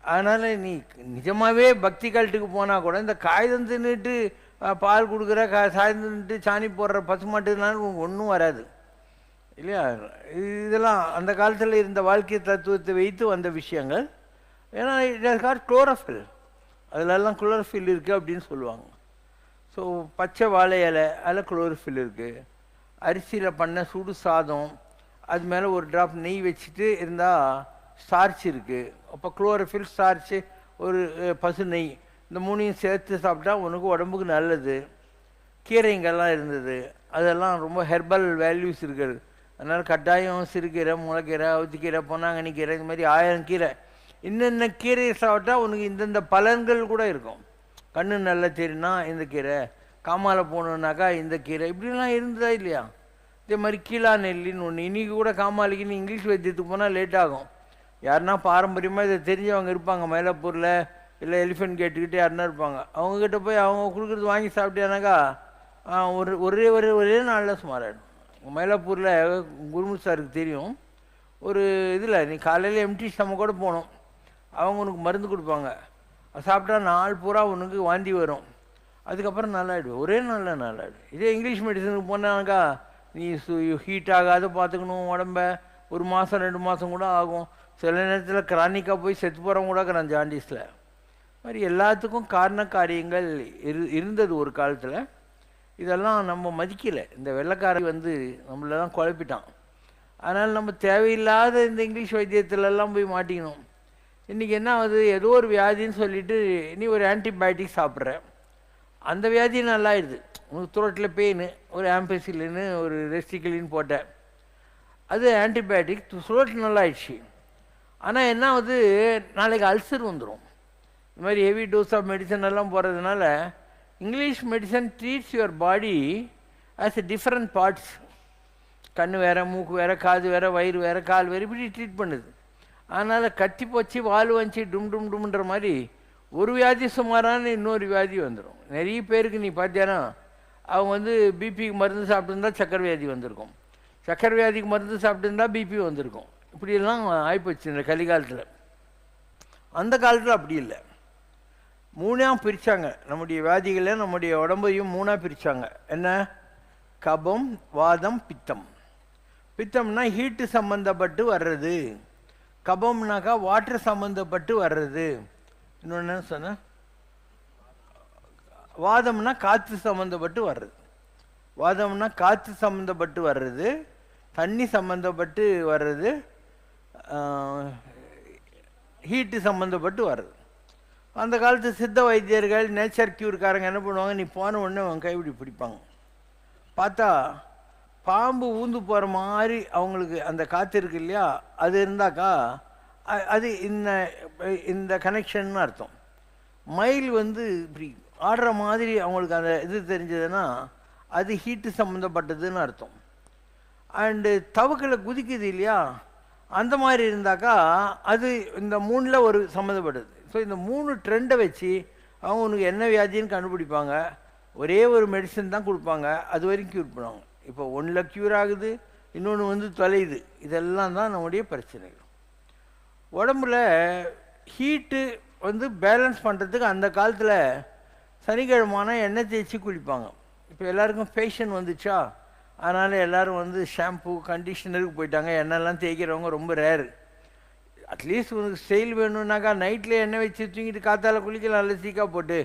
அதனால் நீ நிஜமாகவே பக்தி கல்ட்டுக்கு போனால் கூட இந்த காகிதம் தின்னுட்டு பால் கொடுக்குற சாயம் தின்னுட்டு சாணி போடுற பசுமாட்டுனால ஒன்றும் வராது இல்லையா? இதெல்லாம் அந்த காலத்தில் இருந்த வாழ்க்கை தத்துவத்தை வைத்து வந்த விஷயங்கள். ஏன்னா இட் ஹஸ் காட் குளோரோஃபில், அதிலெல்லாம் குளோரோஃபில் இருக்குது அப்படின்னு சொல்லுவாங்க. ஸோ பச்சை வாழை இலை அதில் குளோரோஃபில் இருக்குது. அரிசியில் பண்ண சுடு சாதம் அது மேலே ஒரு ட்ராப் நெய் வச்சுட்டு இருந்தால் ஸ்டார்ச் இருக்குது. அப்போ குளோரோஃபில், ஸ்டார்ச்சு, ஒரு பசு நெய், இந்த மூணையும் சேர்த்து சாப்பிட்டா உனக்கு உடம்புக்கு நல்லது. கீரைங்கெல்லாம் இருந்தது, அதெல்லாம் ரொம்ப ஹெர்பல் வேல்யூஸ் இருக்குது. அதனால் கட்டாயம் சிறுகீரை, முளைக்கீரை, அவுத்திக்கீரை, பொன்னாங்கண்ணி கீரை, இது மாதிரி 1000 கீரை, இன்னென்ன கீரையை சாப்பிட்டா உனக்கு இந்தந்த பலன்கள் கூட இருக்கும். கண்ணு நல்லா தெரியுனா இந்த கீரை, காமால போகணுன்னாக்கா இந்த கீரை, இப்படிலாம் இருந்ததா இல்லையா? இதே மாதிரி கீழா நெல்லின்னு ஒன்று. இன்றைக்கி கூட காமாலிக்குன்னு இங்கிலீஷ் வைத்தியத்துக்கு போனால் லேட் ஆகும். யாருன்னா பாரம்பரியமாக இதை தெரிஞ்சவங்க இருப்பாங்க, மயிலாப்பூரில் இல்லை எலிஃபென்ட் கேட்டுக்கிட்டே யாருன்னா இருப்பாங்க. அவங்கக்கிட்ட போய் அவங்க கொடுக்குறது வாங்கி சாப்பிட்டேனாக்கா ஒரே நாளில் சுமாராகிடும். மயிலாப்பூரில் குருமுத் சாருக்கு தெரியும், ஒரு இதில் நீ காலையில் எம்டி ஸ்டமக் கூட போகணும், அவங்க உனக்கு மருந்து கொடுப்பாங்க. அது சாப்பிட்டா நாள் பூரா உனக்கு வாந்தி வரும், அதுக்கப்புறம் நல்லாயிடுவேன், ஒரே நாளில் நல்லாயிடும். இதே இங்கிலீஷ் மெடிசனுக்கு போனாக்கா நீ ஹீட் ஆகாத பார்த்துக்கணும் உடம்ப, 1 மாதம் 2 மாதம் கூட ஆகும். சில நேரத்தில் கிரானிக்காக போய் செத்து போகிறவங்க கூட இருக்கிறான் ஜாண்டிஸில். மாதிரி எல்லாத்துக்கும் காரண காரியங்கள் இருந்தது ஒரு காலத்தில். இதெல்லாம் நம்ம மதிக்கலை. இந்த வெள்ளைக்காரி நம்மளை தான் குழப்பிட்டான். அதனால் நம்ம தேவையில்லாத இந்த இங்கிலீஷ் வைத்தியத்திலெல்லாம் போய் மாட்டிக்கணும். இன்றைக்கி என்ன ஆகுது, ஏதோ ஒரு வியாதின்னு சொல்லிவிட்டு நீ ஒரு ஆன்டிபயோட்டிக் சாப்பிட்ற, அந்த வியாதி நல்லாயிடுது. உனக்கு த்ரோட்டில் பெயின், ஒரு ஆம்பசிலின்னு ஒரு ரெஸ்டிகிலின்னு போட்ட, அது ஆன்டிபயோட்டிக், த்ரோட் நல்லாயிடுச்சு. ஆனால் என்ன ஆகுது, நாளைக்கு அல்சர் வந்துடும். இந்த மாதிரி ஹெவி டோஸ் ஆஃப் மெடிசன் எல்லாம் போகிறதுனால English medicine treats your body as a different parts. கண் வேறு, மூக்கு வேறு, காது வேறு, வயிறு வேறு, கால் வேறு, இப்படி ட்ரீட் பண்ணுது. அதனால் கத்தி போச்சு, வால் வந்துச்சு, டும் டும்ன்ற மாதிரி ஒரு வியாதி சுமாரான இன்னொரு வியாதி வந்துடும். நிறைய பேருக்கு நீ பார்த்தியானா அவங்க பிபிக்கு மருந்து சாப்பிட்டுருந்தா சக்கரை வியாதி வந்திருக்கும், சக்கரை வியாதிக்கு மருந்து சாப்பிட்டுருந்தா பிபி வந்திருக்கும். இப்படியெல்லாம் ஆகிப்போச்சு இந்த கலிகாலத்தில். அந்த காலத்தில் அப்படி இல்லை. 3ஆக பிரித்தாங்க நம்முடைய வியாதிகளை, நம்முடைய உடம்பையும் 3ஆக பிரித்தாங்க. என்ன? கபம், வாதம், பித்தம். பித்தம்னா ஹீட்டு சம்மந்தப்பட்டு வர்றது, கபம்னாக்கா வாட்டர் சம்மந்தப்பட்டு வர்றது, இன்னொன்று சொன்ன வாதம்னா காற்று சம்மந்தப்பட்டு வர்றது. வாதம்னா காற்று சம்மந்தப்பட்டு வர்றது, தண்ணி சம்மந்தப்பட்டு வர்றது, ஹீட்டு சம்மந்தப்பட்டு வர்றது. அந்த காலத்து சித்த வைத்தியர்கள், நேச்சர் க்யூர்காரங்க என்ன பண்ணுவாங்க, நீ போன உடனே அவங்க கைப்பிடி பிடிப்பாங்க. பார்த்தா பாம்பு ஊந்து போகிற மாதிரி அவங்களுக்கு அந்த காற்று இருக்கு இல்லையா, அது இருந்தாக்கா அது இந்த கனெக்ஷன்னு அர்த்தம். மயில் இப்படி ஆடுற மாதிரி அவங்களுக்கு அந்த இது தெரிஞ்சதுன்னா அது ஹீட்டு சம்மந்தப்பட்டதுன்னு அர்த்தம். அண்டு தவக்களை குதிக்குது இல்லையா, அந்த மாதிரி இருந்தாக்கா அது இந்த 3ல் ஒரு சம்மந்தப்பட்டது. ஸோ இந்த 3 ட்ரெண்டை வச்சு அவங்க உனக்கு என்ன வியாதின்னு கண்டுபிடிப்பாங்க. ஒரே ஒரு மெடிசன் தான் கொடுப்பாங்க, அது வரைக்கும் க்யூர் பண்ணுவாங்க. இப்போ 1ல் க்யூர் ஆகுது, இன்னொன்று தொலையுது. இதெல்லாம் தான் நம்முடைய பிரச்சனைகள். உடம்புல ஹீட்டு பேலன்ஸ் பண்ணுறதுக்கு அந்த காலத்தில் சனிக்கிழமான எண்ணெய் தேய்ச்சி குளிப்பாங்க. இப்போ எல்லாருக்கும் ஃபேஷன் வந்துச்சா, அதனால் எல்லோரும் ஷாம்பு, கண்டிஷனருக்கு போயிட்டாங்க. எண்ணெய்லாம் தேய்க்கிறவங்க ரொம்ப ரேரு. அட்லீஸ்ட் உனக்கு ஸ்டைல் வேணும்னாக்கா நைட்டில் எண்ணெய் வச்சு தூங்கிட்டு காத்தால் குளிக்கலாம், நல்ல சீக்கா போட்டு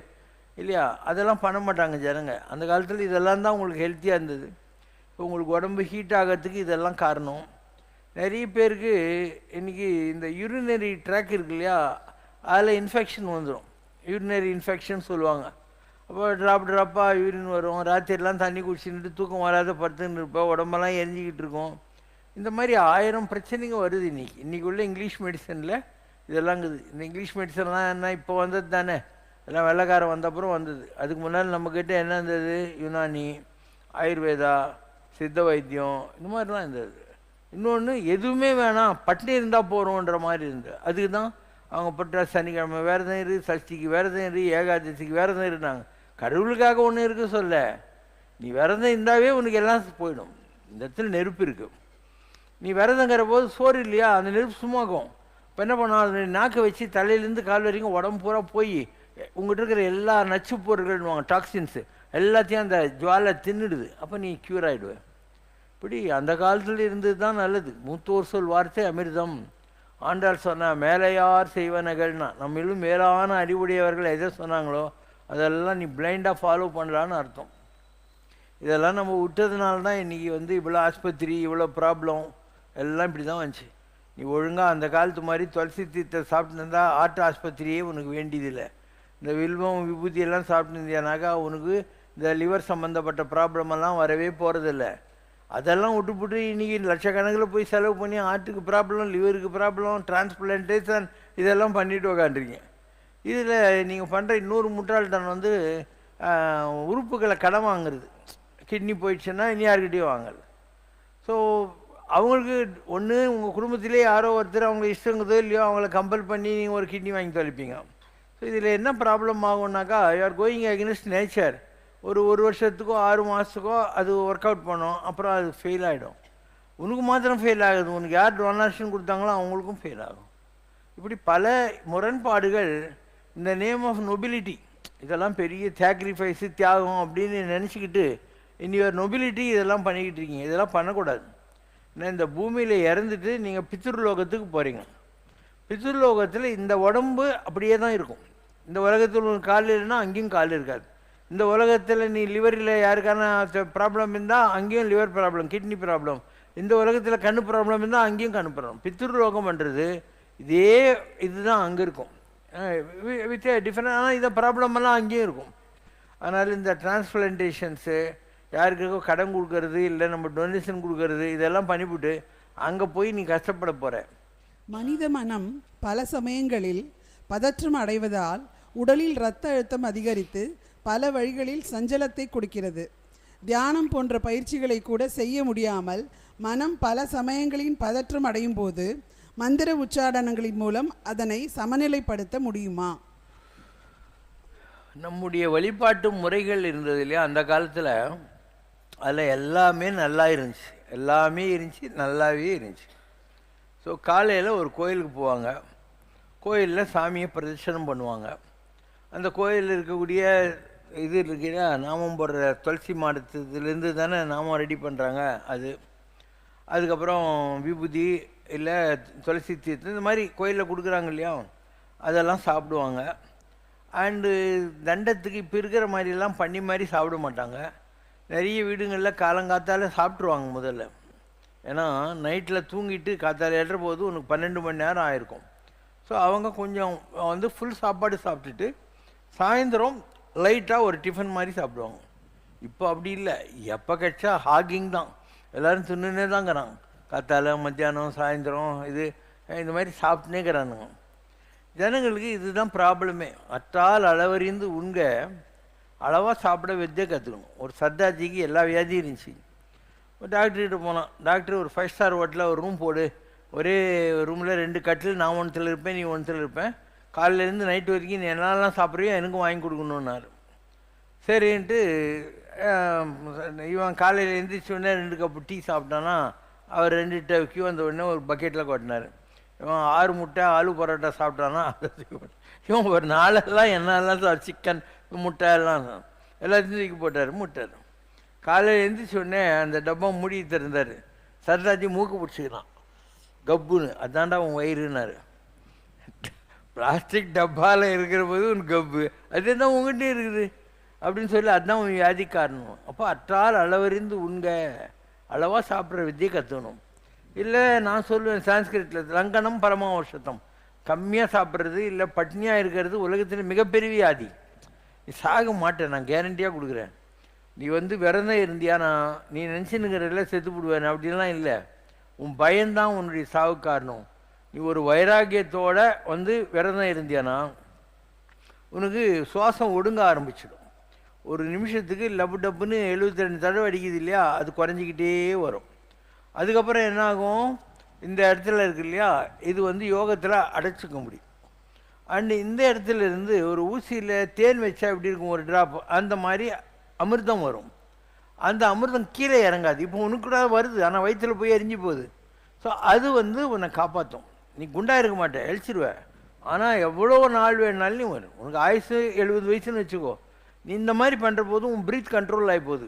இல்லையா, அதெல்லாம் பண்ண மாட்டாங்க ஜனங்க. அந்த காலத்தில் இதெல்லாம் தான் உங்களுக்கு ஹெல்த்தியாக இருந்தது. இப்போ உங்களுக்கு உடம்பு ஹீட் ஆகிறதுக்கு இதெல்லாம் காரணம். நிறைய பேருக்கு இன்றைக்கி இந்த யூரினரி ட்ராக் இருக்கு இல்லையா, அதில் இன்ஃபெக்ஷன் வந்துடும். யூரினரி இன்ஃபெக்ஷன் சொல்லுவாங்க. அப்போ ட்ராப்பாக யூரின் வரும், ராத்திரிலாம் தண்ணி குடிச்சுட்டு தூக்கம் வராத படுத்துன்னு இருப்போம், உடம்பெல்லாம் எரிஞ்சிக்கிட்டு இருக்கும். இந்த மாதிரி 1000 பிரச்சனைங்க வருது இன்றைக்கி உள்ள இங்கிலீஷ் மெடிசனில் இதெல்லாம் இருக்குது. இந்த இங்கிலீஷ் மெடிசன்லாம் என்ன இப்போ வந்தது தானே, எல்லாம் வெள்ளைக்காரன் வந்தப்புறம் வந்தது. அதுக்கு முன்னால் நம்மக்கிட்ட என்ன இருந்தது? யுனானி, ஆயுர்வேதா, சித்த வைத்தியம், இந்த மாதிரிலாம் இருந்தது. இன்னொன்று எதுவுமே வேணாம், பட்டினி இருந்தால் போகிறோன்ற மாதிரி இருந்தது. அதுக்கு தான் அவங்க பட்ட சனிக்கிழமை விரதம் இரு, சஷ்டிக்கு விரதம் இரு, ஏகாதசிக்கு விரதம் இருந்தாங்க. கடவுளுக்காக ஒன்று இருக்கு சொல்ல, நீ விரதம் இருந்தாவே உனக்கு எல்லாம் போயிடும். இந்த இடத்துல நெருப்பு இருக்குது, நீ விரதங்கிற போது சோறு இல்லையா, அந்த நெருப்பு சும்மாக்கும். இப்போ என்ன பண்ணாலும் நாக்கை வச்சு தலையிலேருந்து கால் வரைக்கும் உடம்பு பூரா போய் உங்கள்கிட்ட இருக்கிற எல்லா நச்சு பொருட்கள்வாங்க, டாக்ஸின்ஸு எல்லாத்தையும் அந்த ஜுவாலை தின்னுடுது. அப்போ நீ க்யூர் ஆகிடுவேன். இப்படி அந்த காலத்தில் இருந்தது தான் நல்லது. மூத்தோர் சொல் வார்த்தை அமிர்தம். ஆண்டாள் சொன்னால் மேலையார் செய்வனகள்னா, நம்மளும் மேலான அறிவுடையவர்கள் எதை சொன்னாங்களோ அதெல்லாம் நீ பிளைண்டாக ஃபாலோ பண்ணலான்னு அர்த்தம். இதெல்லாம் நம்ம விட்டதுனால தான் இன்றைக்கி இவ்வளோ ஆஸ்பத்திரி, இவ்வளோ ப்ராப்ளம் எல்லாம் இப்படி தான் வந்துச்சு. நீ ஒழுங்காக அந்த காலத்து மாதிரி துளசி தீர்த்தை சாப்பிட்டு இருந்தால் ஆட்டு ஆஸ்பத்திரியே உனக்கு வேண்டியதில்லை. இந்த வில்வம் விபூதியெல்லாம் சாப்பிட்டு இருந்தியானாக்கா உனக்கு இந்த லிவர் சம்மந்தப்பட்ட ப்ராப்ளமெல்லாம் வரவே போகிறதில்ல. அதெல்லாம் விட்டுப்புட்டு இன்றைக்கி லட்சக்கணக்கில் போய் செலவு பண்ணி ஆட்டுக்கு ப்ராப்ளம், லிவருக்கு ப்ராப்ளம், டிரான்ஸ்பிளான்டேஷன் இதெல்லாம் பண்ணிட்டு உக்காண்டிருக்கீங்க. இதில் நீங்கள் பண்ணுற இன்னொரு முட்டாள்தான் உறுப்புகளை கடன் வாங்குறது. கிட்னி போயிடுச்சுன்னா இனி யார்கிட்டையும் வாங்கல. ஸோ அவங்களுக்கு ஒன்று உங்கள் குடும்பத்திலே யாரோ ஒருத்தர் அவங்க இஷ்டங்குதோ இல்லையோ அவங்கள கம்பல் பண்ணி நீங்கள் ஒரு கிட்னி வாங்கி தொலைப்பீங்க. ஸோ இதில் என்ன ப்ராப்ளம் ஆகும்னாக்கா, you are going against nature. ஒரு வருஷத்துக்கோ 6 மாதத்துக்கோ அது ஒர்க் அவுட் பண்ணும், அப்புறம் அது ஃபெயில் ஆகிடும். உனக்கு மாத்திரம் ஃபெயில் ஆகுது, உனக்கு யார் டொனேஷன் கொடுத்தாங்களோ அவங்களுக்கும் ஃபெயில் ஆகும். இப்படி பல முரண்பாடுகள் இந்த நேம் ஆஃப் நொபிலிட்டி, இதெல்லாம் பெரிய சாக்ரிஃபைஸு, தியாகம் அப்படின்னு நினச்சிக்கிட்டு இன்னொரு நொபிலிட்டி இதெல்லாம் பண்ணிக்கிட்டு இருக்கீங்க. இதெல்லாம் பண்ணக்கூடாது. ஏன்னா இந்த பூமியில் இறந்துட்டு நீங்கள் பித்ருலோகத்துக்கு போகிறீங்க. பித்ருலோகத்தில் இந்த உடம்பு அப்படியே தான் இருக்கும். இந்த உலகத்தில் ஒரு கால் இல்லைன்னா அங்கேயும் கால் இருக்காது. இந்த உலகத்தில் நீ லிவரில் யாருக்கான ப்ராப்ளம் இருந்தால் அங்கேயும் லிவர் ப்ராப்ளம், கிட்னி ப்ராப்ளம். இந்த உலகத்தில் கண்ணு ப்ராப்ளம் இருந்தால் அங்கேயும் கண்ணு ப்ராப்ளம். பித்ருலோகம் பண்ணுறது இதே இதுதான் அங்கே இருக்கும், வித் டிஃப்ரெண்ட். ஆனால் இந்த ப்ராப்ளமெல்லாம் அங்கேயும் இருக்கும். அதனால் இந்த டிரான்ஸ்பிளான்டேஷன்ஸு, யாருக்காக கடன் கொடுக்கறது, இல்லை நம்ம டொனேஷன் கொடுக்கறது, இதெல்லாம் பண்ணிவிட்டு அங்கே போய் நீ கஷ்டப்பட போகிற. மனித மனம் பல சமயங்களில் பதற்றம் அடைவதால் உடலில் இரத்த அழுத்தம் அதிகரித்து பல வழிகளில் சஞ்சலத்தை கொடுக்கிறது. தியானம் போன்ற பயிற்சிகளை கூட செய்ய முடியாமல் மனம் பல சமயங்களின் பதற்றம் அடையும் போது மந்திர உச்சாடனங்களின் மூலம் அதனை சமநிலைப்படுத்த முடியுமா? நம்முடைய வழிபாட்டு முறைகள் இருந்தது இல்லையா அந்த காலத்தில், அதில் எல்லாமே நல்லா இருந்துச்சு, எல்லாமே இருந்துச்சு, நல்லாவே இருந்துச்சு. ஸோ காலையில் ஒரு கோயிலுக்கு போவாங்க, கோயிலில் சாமியை பிரதட்சணம் பண்ணுவாங்க. அந்த கோயிலில் இருக்கக்கூடிய இது இருக்கிற நாமம் போடுற துளசி மாடத்துலேருந்து தானே நாமம் ரெடி பண்ணுறாங்க. அதுக்கப்புறம் விபூதி இல்லை துளசி தீர்த்தம் இந்த மாதிரி கோயிலில் கொடுக்குறாங்க இல்லையா, அதெல்லாம் சாப்பிடுவாங்க. அண்டு தண்டத்துக்கு இப்போ இருக்கிற மாதிரிலாம் பண்ணி மாதிரி சாப்பிட மாட்டாங்க. நிறைய வீடுங்களில் காலங்காத்தால் சாப்பிட்ருவாங்க முதல்ல. ஏன்னா நைட்டில் தூங்கிட்டு காத்தால் ஏற்ற போது உனக்கு 12 மணி நேரம் ஆயிருக்கும். ஸோ அவங்க கொஞ்சம் ஃபுல் சாப்பாடு சாப்பிட்டுட்டு சாயந்தரம் லைட்டாக ஒரு டிஃபன் மாதிரி சாப்பிடுவாங்க. இப்போ அப்படி இல்லை, எப்போ கட்சா ஹாகிங் தான், எல்லோரும் தின்னுன்னே தாங்கிறாங்க. காத்தால், மத்தியானம், சாயந்தரம் இந்த மாதிரி சாப்பிட்டுனேங்கிறானுங்க. ஜனங்களுக்கு இதுதான் ப்ராப்ளமே. அற்றால் அளவறிந்து உண்க, அளவாக சாப்பிட வித்தியை கற்றுக்கணும். ஒரு சர்தார்ஜிக்கு எல்லா வியாதியும் இருந்துச்சு. ஒரு டாக்டர்கிட்ட போனான். டாக்டர் ஒரு 5 ஸ்டார் ஹோட்டலில் ஒரு ரூம் போடு, ஒரே ரூமில் 2 கட்டில், நான் ஒன்றத்தில் இருப்பேன், நீ ஒன்றத்தில் இருப்பேன், காலையிலேருந்து நைட்டு வரைக்கும் நீ என்னெல்லாம் சாப்பிட்றியோ எனக்கும் வாங்கி கொடுக்கணுன்னாரு. சரின்ட்டு இவன் காலையில் எழுந்திரிச்ச உடனே 2 கப்பு டீ சாப்பிட்டானா அவர் 2 கியூ வந்த உடனே ஒரு பக்கெட்டில் கொட்டினார். இவன் 6 முட்டை ஆலு பரோட்டா சாப்பிட்டானா இவன் ஒரு நாளெல்லாம் என்னெல்லாம் சிக்கன் முட்டை எல்லாம் எல்லாத்தையும் தூக்கி போட்டார், முட்டார். காலையில் எழுந்திரிச்ச உடனே அந்த டப்பா மூடி திறந்தார். சர்தாஜி மூக்கு பிடிச்சிக்கிறான், கப்புன்னு. அதான்டா உன் வயிறுனாரு. பிளாஸ்டிக் டப்பாவில் இருக்கிற போது உன் கப்பு, அதே தான் உங்கள்கிட்ட இருக்குது அப்படின்னு சொல்லி அதுதான் உன் வியாதி காரணம். அப்போ அற்றால் அளவறிந்து உண்க, அளவாக சாப்பிட்ற வித்தியை கற்றுக்கணும். இல்லை நான் சொல்லுவேன் சான்ஸ்கிரிட்டில் லங்கனம் பரமாவர்ஷத்தம், கம்மியாக சாப்பிட்றது இல்லை பட்னியாக இருக்கிறது உலகத்தில் மிகப்பெரிய வியாதி. நீ சாக மாட்டேன், நான் கேரண்டியாக கொடுக்குறேன். நீ வந்து விரதம் இருந்தியானா நீ நினச்சினுங்கிறதுல செத்து போடுவேன் அப்படின்லாம் இல்லை. உன் பயம்தான் உன்னுடைய சாவு காரணம். நீ ஒரு வைராக்கியத்தோட வந்து விரதம் இருந்தியானா உனக்கு சுவாசம் ஒடுங்க ஆரம்பிச்சிடும். ஒரு நிமிஷத்துக்கு லப்பு டப்புன்னு 72 தடவை அடிக்குது இல்லையா, அது குறைஞ்சிக்கிட்டே வரும். அதுக்கப்புறம் என்ன ஆகும், இந்த இடத்துல இருக்கு இல்லையா, இது வந்து யோகத்தில் அடைச்சிக்க முடியும். அண்டு இந்த இடத்துல இருந்து ஒரு ஊசியில் தேன் வச்சா எப்படி இருக்கும் ஒரு ட்ராப், அந்த மாதிரி அமிர்தம் வரும். அந்த அமிர்தம் கீழே இறங்காது. இப்போ உனக்கு கூட வருது, ஆனால் வயிற்றில் போய் எரிஞ்சு போகுது. ஸோ அது வந்து உன்னை காப்பாற்றும். நீ குண்டாக இருக்க மாட்டேன், எழிச்சிருவேன். ஆனால் எவ்வளோ நாள் வேணுனாலும் வரும். உனக்கு ஆயுசு 70 வயசுன்னு வச்சுக்கோ. நீ இந்த மாதிரி பண்ணுற போது உன் ப்ரீத் கண்ட்ரோல் ஆகி போகுது.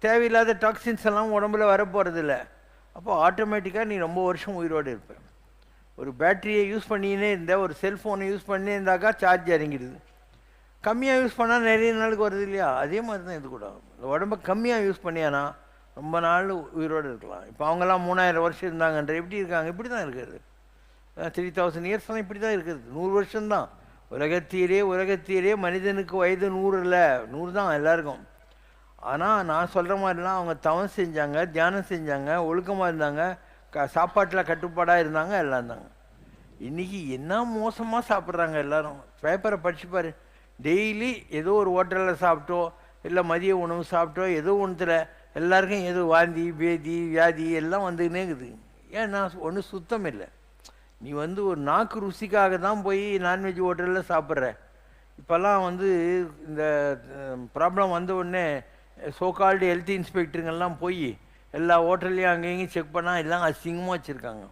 தேவையில்லாத டாக்ஸின்ஸ் எல்லாம் உடம்புல வரப்போகிறதில்ல. அப்போ ஆட்டோமேட்டிக்காக நீ ரொம்ப வருஷம் உயிரோடு இருப்ப. ஒரு பேட்டரியை யூஸ் பண்ணினே இருந்த, ஒரு செல்ஃபோனை யூஸ் பண்ணி இருந்தாக்கா சார்ஜ் இறங்கிடுது. கம்மியாக யூஸ் பண்ணால் நிறைய நாளுக்கு வருது இல்லையா, அதே மாதிரி தான் இது கூட. இந்த உடம்பை கம்மியாக யூஸ் பண்ணியானா ரொம்ப நாள் உயிரோடு இருக்கலாம். இப்போ அவங்கெல்லாம் 3000 வருஷம் இருந்தாங்கன்ற எப்படி இருக்காங்க, இப்படி தான் இருக்கிறது. 3000 இயர்ஸ்லாம் இப்படி தான் இருக்கிறது. 100 வருஷம்தான் உலகத்தீரே மனிதனுக்கு வயது 100 இல்லை, 100 தான் எல்லாருக்கும். ஆனால் நான் சொல்கிற மாதிரிலாம் அவங்க தவம் செஞ்சாங்க, தியானம் செஞ்சாங்க, ஒழுக்கமாக இருந்தாங்க, சாப்பாட்டில் கட்டுப்பாடாக இருந்தாங்க, எல்லாம் இருந்தாங்க. இன்றைக்கி என்ன மோசமாக சாப்பிட்றாங்க எல்லாரும். பேப்பரை படிச்சுப்பார். டெய்லி ஏதோ ஒரு ஹோட்டலில் சாப்பிட்டோ இல்லை மதிய உணவு சாப்பிட்டோ ஏதோ ஒன்றுத்தில் எல்லாருக்கும் ஏதோ வாந்தி பேதி வியாதி எல்லாம் வந்துக்கினே இருக்குது. ஏன்னா ஒன்றும் சுத்தம் இல்லை. நீ வந்து ஒரு நாக்கு ருசிக்காக தான் போய் நான்வெஜ் ஹோட்டலில் சாப்பிட்ற. இப்போல்லாம் வந்து இந்த ப்ராப்ளம் வந்த உடனே சோகால்டு ஹெல்த் இன்ஸ்பெக்டருங்கெல்லாம் போய் எல்லா ஹோட்டல்லையும் அங்கேயும் செக் பண்ணால் எல்லாம் அசிங்கமாக வச்சுருக்காங்க.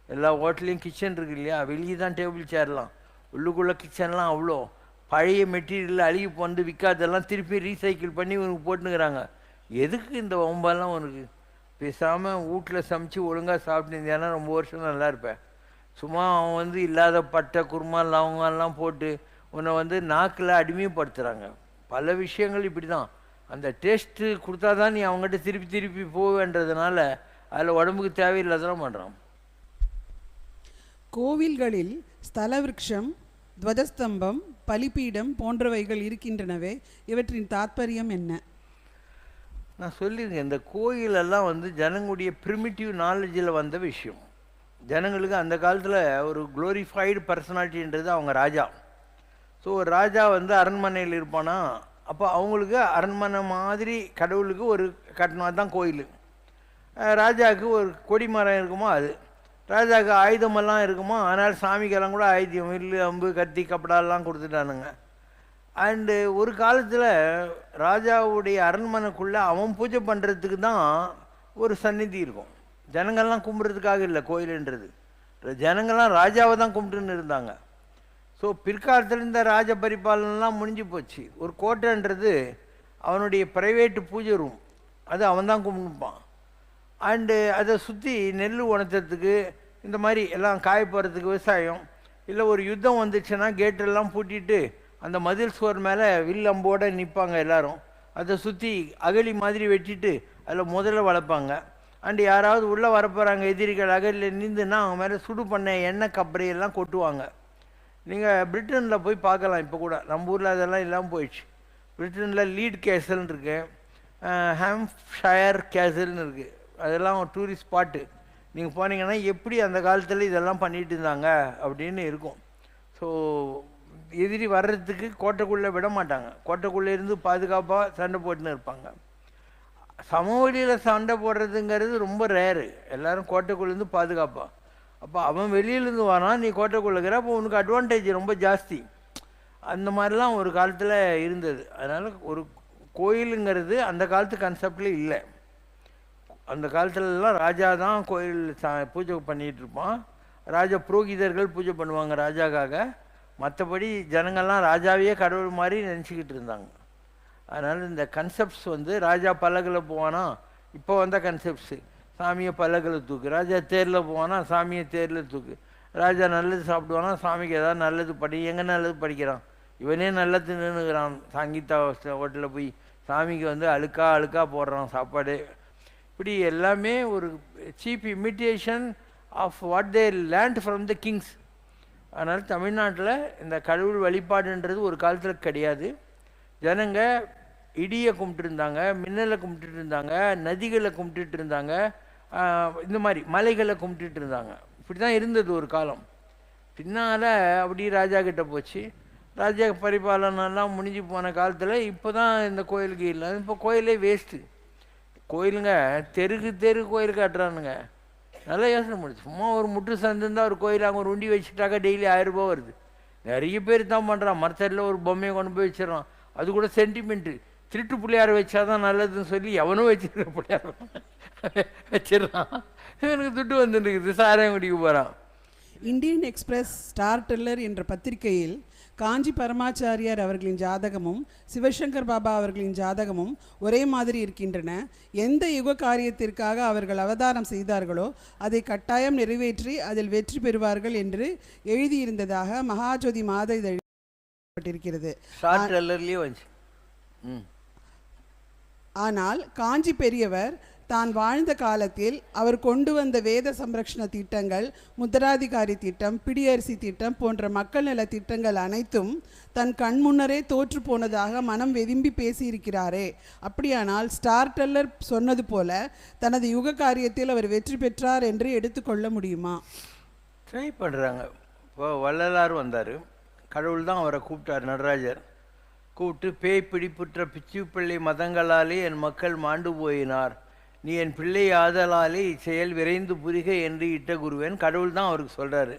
எல்லா ஹோட்டல்லையும் கிச்சன் இருக்குது இல்லையா, வெளியே தான் டேபிள் சேர்லாம், உள்ளுக்குள்ளே கிச்சன்லாம் அவ்வளோ பழைய மெட்டீரியல் அழுகி வந்து விற்காதெல்லாம் திருப்பி ரீசைக்கிள் பண்ணி உனக்கு போட்டுனுக்கிறாங்க. எதுக்கு இந்த வம்பெல்லாம் உனக்கு? பேசாமல் வீட்டில் சமைச்சு ஒழுங்காக சாப்பிட்டு ரொம்ப வருஷம் நல்லா இருப்பேன். சும்மா அவன் வந்து இல்லாத பட்டை குருமா லவங்கெல்லாம் போட்டு உன்னை வந்து நாக்கில் அடிமைப்படுத்துகிறாங்க. பல விஷயங்கள் இப்படி தான். அந்த டேஸ்ட்டு கொடுத்தா தான் நீ அவங்ககிட்ட திருப்பி போவேன்றதுனால அதில் உடம்புக்கு தேவையில்லாதெல்லாம் பண்ணுறான். கோவில்களில் ஸ்தல விருட்சம், துவஜஸ்தம்பம், பலிபீடம் போன்றவைகள் இருக்கின்றனவே, இவற்றின் தாத்பரியம் என்ன? நான் சொல்லியிருக்கேன், இந்த கோயிலெல்லாம் வந்து ஜனங்களுடைய ப்ரிமிட்டிவ் நாலேஜில் வந்த விஷயம். ஜனங்களுக்கு அந்த காலத்தில் ஒரு க்ளோரிஃபைடு பர்சனாலிட்டின்றது அவங்க ராஜா. ஸோ ஒரு ராஜா வந்து அரண்மனையில் இருப்பானா, அப்போ அவங்களுக்கு அரண்மனை மாதிரி கடவுளுக்கு ஒரு கட்டினா தான் கோயில். ராஜாவுக்கு ஒரு கொடி மரம் இருக்குமோ அது, ராஜாவுக்கு ஆயுதமெல்லாம் இருக்குமோ, ஆனால் சாமிக்கெல்லாம் கூட ஆயுதம் வில்லு அம்பு கத்தி கப்படாலாம் கொடுத்துட்டானுங்க. அண்டு ஒரு காலத்தில் ராஜாவுடைய அரண்மனைக்குள்ளே அவன் பூஜை பண்ணுறதுக்கு தான் ஒரு சந்நிதி இருக்கும். ஜனங்கள்லாம் கும்பிட்றதுக்காக இல்லை கோயிலுன்றது. ஜனங்கள்லாம் ராஜாவை தான் கும்பிட்டுன்னு இருந்தாங்க. ஸோ பிற்காலத்தில் இந்த ராஜ பரிபாலனெலாம் முடிஞ்சு போச்சு. ஒரு கோட்டைன்றது அவனுடைய ப்ரைவேட்டு பூஜை ரூம், அது அவன் தான் கும்பிடுப்பான். அண்டு அதை சுற்றி நெல் உணர்த்துறதுக்கு இந்த மாதிரி எல்லாம் காய போகிறதுக்கு விவசாயம், இல்லை ஒரு யுத்தம் வந்துச்சுன்னா கேட்டெல்லாம் பூட்டிட்டு அந்த மதில் சுவர் மேலே வில் அம்போடு நிற்பாங்க எல்லாரும். அதை சுற்றி அகழி மாதிரி வெட்டிட்டு அதில் முதல்ல வளர்ப்பாங்க. அண்டு யாராவது உள்ளே வரப்போகிறாங்க எதிரிகள் அகழியில் நின்றுன்னா அவங்க மேலே சுடு பண்ண எண்ணெய் கப்பரையெல்லாம் கொட்டுவாங்க. நீங்கள் பிரிட்டனில் போய் பார்க்கலாம். இப்போ கூட நம்ம ஊரில் அதெல்லாம் இல்லாமல் போயிடுச்சு. பிரிட்டனில் லீட் கேசல்னு இருக்குது, ஹாம்ப்ஷயர் கேசல்னு இருக்குது. அதெல்லாம் ஒரு டூரிஸ்ட் ஸ்பாட்டு. நீங்கள் போனீங்கன்னா எப்படி அந்த காலத்தில் இதெல்லாம் பண்ணிகிட்டு இருந்தாங்க அப்படின்னு இருக்கும். ஸோ எதிரி வர்றதுக்கு கோட்டைக்குள்ளே விட மாட்டாங்க. கோட்டைக்குள்ளே இருந்து பாதுகாப்பாக சண்டை போட்டுன்னு இருப்பாங்க. சமவெளியில் சண்டை போடுறதுங்கிறது ரொம்ப ரேரு. எல்லோரும் கோட்டைக்குள்ளேருந்து பாதுகாப்பாக. அப்போ அவன் வெளியிலேருந்து வரான், நீ கோட்டைக்குள்ளேங்கிற, அப்போ உனக்கு அட்வான்டேஜ் ரொம்ப ஜாஸ்தி. அந்த மாதிரிலாம் ஒரு காலத்தில் இருந்தது. அதனால் ஒரு கோயிலுங்கிறது அந்த காலத்து கன்செப்டில் இல்லை. அந்த காலத்துலலாம் ராஜா தான் கோயில் பூஜை பண்ணிகிட்டு இருப்பான். ராஜா புரோகிதர்கள் பூஜை பண்ணுவாங்க ராஜாக்காக. மற்றபடி ஜனங்கள்லாம் ராஜாவையே கடவுள் மாதிரி நினச்சிக்கிட்டு இருந்தாங்க. அதனால் இந்த கன்செப்ட்ஸ் வந்து ராஜா பல்லக்கில் போவானா, இப்போ வந்த கன்செப்ட்ஸு, சாமியை பல்லக்கில் தூக்கு, ராஜா தேரில் போவானா சாமியை தேரில் தூக்கு, ராஜா நல்லது சாப்பிடுவானா சாமிக்கு ஏதாவது நல்லது படி. எங்கே நல்லது படிக்கிறான் இவனே, நல்லது நின்றுக்கிறான் சங்கீதா ஹோட்டலில் போய் சாமிக்கு வந்து அழுக்கா போடுறான் சாப்பாடு. இப்படி எல்லாமே ஒரு cheap imitation of what they land from the kings. அதனால் தமிழ்நாட்டில் இந்த கடவுள் வழிபாடுன்றது ஒரு காலத்தில் கிடையாது. ஜனங்க இடியை கும்பிட்டு இருந்தாங்க, மின்னலை கும்பிட்டுட்டு இருந்தாங்க, நதிகளை கும்பிட்டுட்டு இருந்தாங்க, இந்த மாதிரி மலைகளை கும்பிட்டுட்டு இருந்தாங்க. இப்படி தான் இருந்தது ஒரு காலம். பின்னால் அப்படி ராஜா கிட்ட போச்சு. ராஜா பரிபாலனெல்லாம் முடிஞ்சு போன காலத்தில் இப்போ தான் இந்த கோயிலுக்கு இல்லை. இப்போ கோயிலே வேஸ்ட்டு. கோயிலுங்க தெருக்கு தெரு கோயில் காட்டுறானுங்க. நல்லா யோசனை முடிச்சு. சும்மா ஒரு முட்டு சந்துருந்தால் ஒரு கோயில் அங்கே ஒரு உண்டி வச்சுட்டாக்கா டெய்லி 1000 ரூபா வருது. நிறைய பேர் தான் பண்ணுறான். மரத்தடியில் ஒரு பொம்மையை கொண்டு போய் வச்சிடறான். அது கூட சென்டிமெண்ட்டு. திருட்டு பிள்ளையார வச்சாதான் நல்லதுன்னு சொல்லி எவனும் வச்சுருக்க பிள்ளையார வச்சிடறான். எனக்கு துட்டு வந்துருக்குது, சாராயம் குடிக்க போகிறான். இந்தியன் எக்ஸ்பிரஸ் ஸ்டார் டெல்லர் என்ற பத்திரிகையில் காஞ்சி பரமாச்சாரியார் அவர்களின் ஜாதகமும் சிவசங்கர் பாபா அவர்களின் ஜாதகமும் ஒரே மாதிரி இருக்கின்றன. எந்த யுக காரியத்திற்காக அவர்கள் அவதாரம் செய்தார்களோ அதை கட்டாயம் நிறைவேற்றி அதில் வெற்றி பெறுவார்கள் என்று எழுதியிருந்ததாக மகாஜோதி மாத இதழில் ஸ்டார் டெல்லர்லேயே வந்து. ஆனால் காஞ்சி பெரியவர் தான் வாழ்ந்த காலத்தில் அவர் கொண்டு வந்த வேத சம்ரக்ஷண திட்டங்கள், முத்திராதிகாரி திட்டம், பிடியரிசி திட்டம் போன்ற மக்கள் நல திட்டங்கள் அனைத்தும் தன் கண் முன்னரே தோற்று போனதாக மனம் வெதும்பி பேசியிருக்கிறாரே. அப்படியானால் ஸ்டார் டெல்லர் சொன்னது போல தனது யுக காரியத்தில் அவர் வெற்றி பெற்றார் என்று எடுத்துக்கொள்ள முடியுமா? ட்ரை பண்ணுறாங்க. இப்போ வள்ளலார் வந்தார். கடவுள் தான் அவரை கூப்பிட்டார். நடராஜர் கூப்பிட்டு, பேய் பிடிப்புற்ற பிச்சு பிள்ளை மதங்களாலே என் மக்கள் மாண்டு போயினார், நீ என் பிள்ளை ஆதலாலே இச்செயல் விரைந்து புரிக என்று இட்ட குருவேன். கடவுள் தான் அவருக்கு சொல்கிறாரு.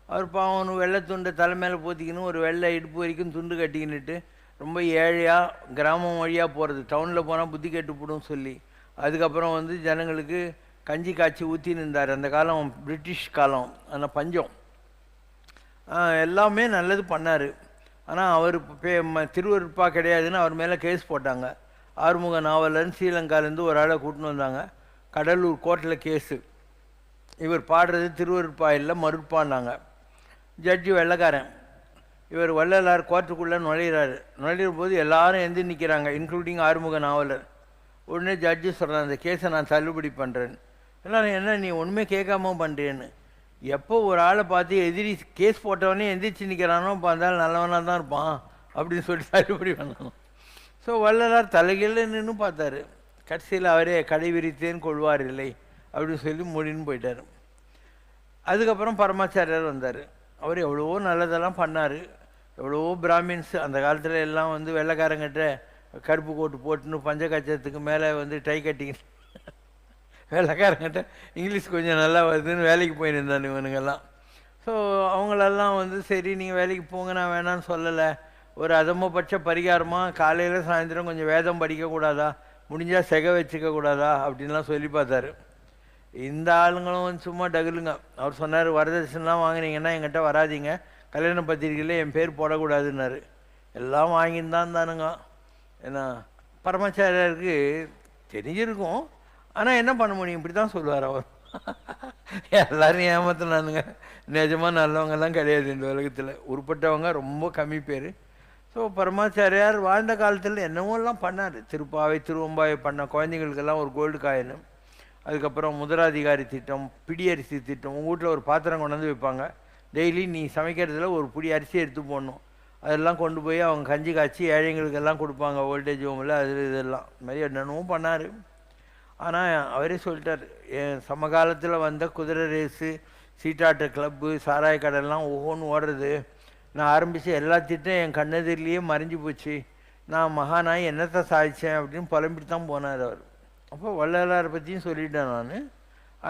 அவர் பாவம் வெள்ளை துண்டை தலைமையில் போத்திக்கணும், ஒரு வெள்ளை இடுப்பு வரைக்கும் துண்டு கட்டிக்கின்னுட்டு ரொம்ப ஏழையாக கிராமம் வழியாக போகிறது. டவுனில் போனால் புத்தி கெட்டுப்படும் சொல்லி அதுக்கப்புறம் வந்து ஜனங்களுக்கு கஞ்சி காய்ச்சி ஊற்றின்னு இருந்தார். அந்த காலம் பிரிட்டிஷ் காலம், அந்த பஞ்சம். எல்லாமே நல்லது பண்ணார். ஆனால் அவர் திருவருட்பா கிடையாதுன்னு அவர் மேலே கேஸ் போட்டாங்க. ஆறுமுக நாவலர்னு ஸ்ரீலங்காலேருந்து ஒரு ஆளை கூட்டின்னு வந்தாங்க. கடலூர் கோர்ட்டில் கேஸு. இவர் பாடுறது திருவருட்பா இல்லை, மருட்பான்னாங்க. ஜட்ஜி வெள்ளைக்காரன். இவர் வள்ளலார் கோர்ட்டுக்குள்ளே நுழையிற போது எல்லாரும் எந்த நிற்கிறாங்க, இன்க்ளூடிங் ஆறுமுக நாவலர். உடனே ஜட்ஜி சொல்கிறான், அந்த கேஸை நான் தள்ளுபடி பண்ணுறேன்னு. எல்லோரும் என்ன நீ ஒன்றுமே கேட்காம பண்ணுறேன்னு. எப்போ ஒரு ஆளை பார்த்து எதிரி கேஸ் போட்டவனே எந்திரிச்சு நிற்கிறானோ பார்த்தாலும் நல்லவனாக தான் இருப்பான் அப்படின்னு சொல்லி தள்ளுபடி பண்ணணும். ஸோ வள்ளலார் தலைகீழ நின்று பார்த்தாரு. கடைசியில் அவரே கடை விரித்தேன் கொள்வார் இல்லை அப்படின்னு சொல்லி முடின்னு போயிட்டார். அதுக்கப்புறம் பரமாச்சாரியார் வந்தார். அவர் எவ்வளவோ நல்லதெல்லாம் பண்ணார். எவ்வளவோ பிராமின்ஸ் அந்த காலத்தில் எல்லாம் வந்து வெள்ளைக்காரங்கிட்ட கருப்பு கோட்டு போட்டுன்னு பஞ்சகச்சத்துக்கு மேலே வந்து டை கட்டிங்க, வேலைக்காரங்கிட்ட இங்கிலீஷ் கொஞ்சம் நல்லா வருதுன்னு வேலைக்கு போயிருந்தாங்க இவனுங்கெல்லாம். ஸோ அவங்களெல்லாம் வந்து சரி நீங்கள் வேலைக்கு போங்க, நான் வேணான்னு சொல்லலை. ஒரு அதமபட்ச பரிகாரமாக காலையில் சாயந்தரம் கொஞ்சம் வேதம் படிக்கக்கூடாதா, முடிஞ்சால் செகை வச்சுக்கக்கூடாதா அப்படின்லாம் சொல்லி பார்த்தாரு. இந்த ஆளுங்களும் வந்து சும்மா டகுலுங்க. அவர் சொன்னார், வரதட்சணைலாம் வாங்கினீங்கன்னா என்கிட்ட வராதிங்க, கல்யாண பத்திரிக்கையில் என் பேர் போடக்கூடாதுன்னாரு. எல்லாம் வாங்கின்னு தான் தானுங்க. ஏன்னா பரமாச்சாரியாருக்கு தெரிஞ்சிருக்கும், ஆனால் என்ன பண்ண முடியும், இப்படி தான் சொல்லுவார் அவர். எல்லோரும் ஏமாத்தினானுங்க. நிஜமாக நல்லவங்கெல்லாம் கிடையாது இந்த உலகத்தில். உருப்பட்டவங்க ரொம்ப கம்மி பேர். ஸோ பரமாச்சாரியார் வாழ்ந்த காலத்தில் என்னவோலாம் பண்ணார். திருப்பாவை திருவம்பாவை பண்ண குழந்தைங்களுக்கெல்லாம் ஒரு கோல்டு காயின், அதுக்கப்புறம் முதலாதிகாரி திட்டம், பிடியரிசி திட்டம். உங்கள் வீட்டில் ஒரு பாத்திரம் கொண்டு வந்து வைப்பாங்க, டெய்லி நீ சமைக்கிறதுல ஒரு பிடி அரிசி எடுத்து போடணும். அதெல்லாம் கொண்டு போய் அவங்க கஞ்சி காய்ச்சி ஏழைங்களுக்கெல்லாம் கொடுப்பாங்க ஓல்டேஜ் ஹோமில். அது இதெல்லாம் இது மாதிரி என்னென்னவோ பண்ணார். ஆனால் அவரே சொல்லிட்டார், என் சமகாலத்தில் வந்த குதிரை ரேஸு, சீட்டாட்ட கிளப்பு, சாராய கடைலாம் ஒவ்வொன்று ஓடுறது, நான் ஆரம்பித்த எல்லா திட்டம் என் கண்ணெதிரிலேயே மறைஞ்சு போச்சு, நான் மகானாய் என்னத்தை சாதித்தேன் அப்படின்னு புலம்பிட்டு தான் போனார் அவர். அப்போ வள்ளலாரை பற்றியும் சொல்லிட்டேன் நான்.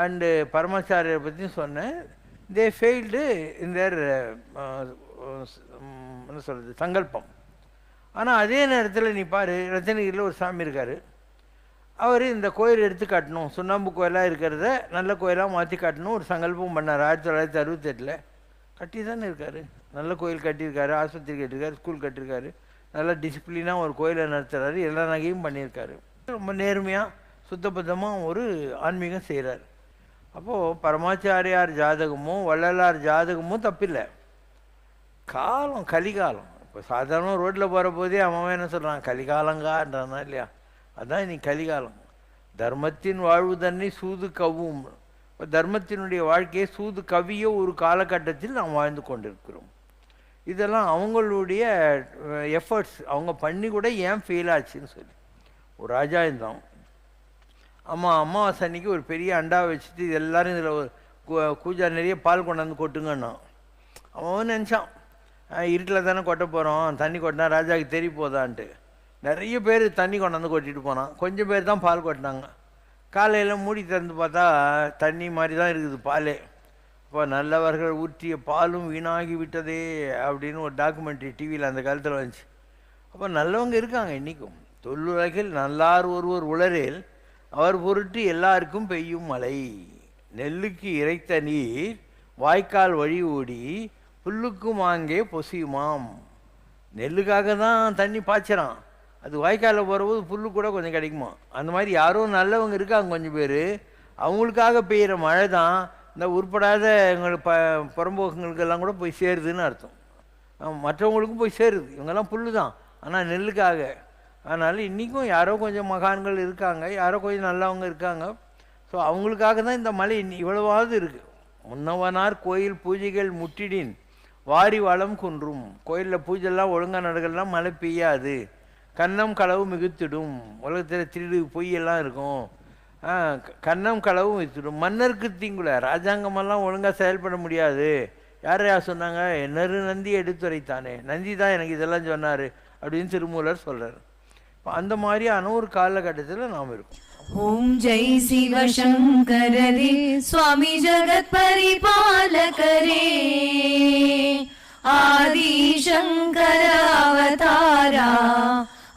அண்டு பரமாச்சாரியரை பற்றியும் சொன்னேன். தே ஃபெயில்டு இன் தேர் என்ன சொல்கிறது சங்கல்பம். ஆனால் அதே நேரத்தில் நீ பாரு, ரத்தனகிரியில் ஒரு சாமி இருக்கார். அவர் இந்த கோயில் எடுத்து காட்டணும், சுண்ணாம்பு கோயிலாக இருக்கிறத நல்ல கோயிலாக மாற்றி காட்டணும் ஒரு சங்கல்பம் பண்ணார். 1968 கட்டி தானே இருக்கார். நல்ல கோயில் கட்டியிருக்காரு, ஆஸ்பத்திரி கட்டியிருக்காரு, ஸ்கூல் கட்டியிருக்காரு, நல்லா டிசிப்ளினாக ஒரு கோயிலை நடத்துகிறாரு, எல்லா நகையும் பண்ணியிருக்காரு. ரொம்ப நேர்மையாக சுத்தபத்தமாக ஒரு ஆன்மீகம் செய்கிறார். அப்போது பரமாச்சாரியார் ஜாதகமும் வள்ளலார் ஜாதகமும் தப்பில்லை. காலம் கலிகாலம். இப்போ சாதாரண ரோட்டில் போகிற போதே அவன் என்ன சொல்கிறான், கலிகாலங்கான்றானா இல்லையா? அதுதான் இன்னைக்கு கலிகாலம். தர்மத்தின் வாழ்வு தன்னை சூது கவ்வும். இப்போ தர்மத்தினுடைய வாழ்க்கையை சூது கவிய ஒரு காலகட்டத்தில் நாம் வாழ்ந்து கொண்டிருக்கிறோம். இதெல்லாம் அவங்களுடைய எஃபர்ட்ஸ். அவங்க பண்ணி கூட ஏன் ஃபெயில் ஆச்சுன்னு சொல்லி ஒரு ராஜா இருந்தான். அமாவாசை அன்னைக்கு ஒரு பெரிய அண்டாவை வச்சுட்டு இது எல்லோரும் இதில் கூஜா நிறைய பால் கொண்டாந்து கொட்டுங்கன்னா அவன் நினச்சான் இருட்டில் தானே கொட்ட போகிறோம், தண்ணி கொட்டினா ராஜாவுக்கு தெரிய போதான்ட்டு. நிறைய பேர் தண்ணி கொண்டாந்து கொட்டிட்டு போனான், கொஞ்சம் பேர் தான் பால் கொட்டினாங்க. காலையில் மூடி திறந்து பார்த்தா தண்ணி மாதிரி தான் இருக்குது பால். இப்போ நல்லவர்கள் ஊற்றிய பாலும் வீணாகி விட்டதே அப்படின்னு ஒரு டாக்குமெண்ட்ரி டிவியில் அந்த காலத்தில் வந்துச்சு. அப்போ நல்லவங்க இருக்காங்க இன்றைக்கும். தொல்லுலகில் நல்லார் ஒருவர் உளரேல் அவர் பொருட்டு எல்லாருக்கும் பெய்யும் மழை. நெல்லுக்கு இறைத்த நீர் வாய்க்கால் வழி ஓடி புல்லுக்கும் அங்கே பொசியுமாம். நெல்லுக்காக தான் தண்ணி பாய்ச்சறான், அது வாய்க்காலில் போகிறபோது புல்லு கூட கொஞ்சம் கிடைக்குமா. அந்த மாதிரி யாரோ நல்லவங்க இருக்காங்க கொஞ்சம் பேர், அவங்களுக்காக பெய்கிற மழை தான் இந்த உருப்படாத எங்களுக்கு புறம்போக்குங்களுக்கெல்லாம் கூட போய் சேருதுன்னு அர்த்தம். மற்றவங்களுக்கும் போய் சேருது. இவங்கெல்லாம் புல்லு தான், ஆனால் நெல்லுக்காக. அதனால் இன்றைக்கும் யாரோ கொஞ்சம் மகான்கள் இருக்காங்க, யாரோ கொஞ்சம் நல்லவங்க இருக்காங்க. ஸோ அவங்களுக்காக தான் இந்த மழை இவ்வளவாவது இருக்குது. முன்னவனார் கோயில் பூஜைகள் முட்டிடின் வாரி வளம் குன்றும். கோயிலில் பூஜைலாம் ஒழுங்காக நடக்கலாம், மழை பெய்யாது. கன்னம் களவு மிகுத்திடும். உலகத்தில் திருடு பொய்யெல்லாம் இருக்கும். கன்னம் களவு மிகுத்திடும். மன்னருக்கு தீங்குல, ராஜாங்கமெல்லாம் ஒழுங்காக செயல்பட முடியாது. யார் சொன்னாங்க? நறு நந்தி எடுத்துரைத்தானே, நந்தி தான் எனக்கு இதெல்லாம் சொன்னார் அப்படின்னு திருமூலர் சொல்கிறார். இப்போ அந்த மாதிரியான ஒரு காலகட்டத்தில் நாம் இருக்கோம். ஓம் ஜெய் சிவசங்கரரே சுவாமி ஜகத் பரிபாலகரே ஆதி சங்கர அவதாரா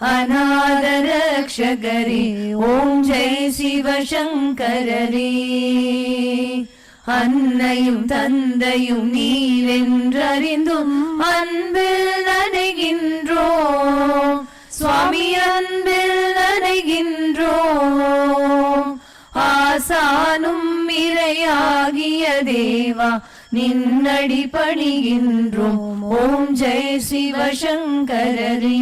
அநாத ரக்ஷகரே. ஓம் ஜெய் சிவசங்கரரே. அன்னையும் தந்தையும் நீரென்றறிந்தும் அன்பில் நனைகின்றோம் சுவாமி, அன்பில் நனைகின்றோம். ஆசானும் இறையாகிய தேவா நின்னடி பணிகின்றோம். ஓம் ஜெய் சிவசங்கரரே.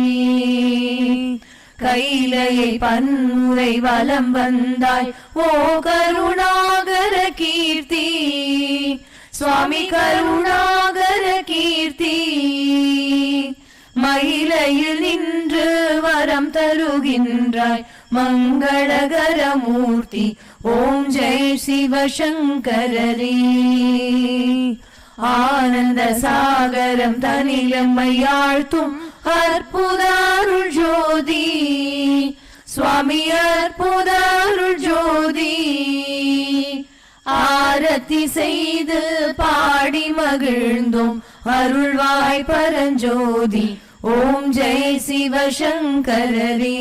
கைலையை பன்முறை வலம் வந்தாய் ஓ கருணாகர கீர்த்தி சுவாமி, கருணாகர கீர்த்தி. மயிலையில் நின்று வரம் தருகின்றாய் மங்களகர மூர்த்தி. ஓம் ஜெய் சிவசங்கரரே. ஆனந்த சாகரம் தனிலம்மையாழ்த்தும் அற்புத அருள் ஜோதி சுவாமி, அற்புத அருள் ஜோதி. ஆரத்தி செய்து பாடி மகிழ்ந்தோம் அருள்வாய் பரஞ்சோதி. ஓம் ஜெய் சிவசங்கரரே.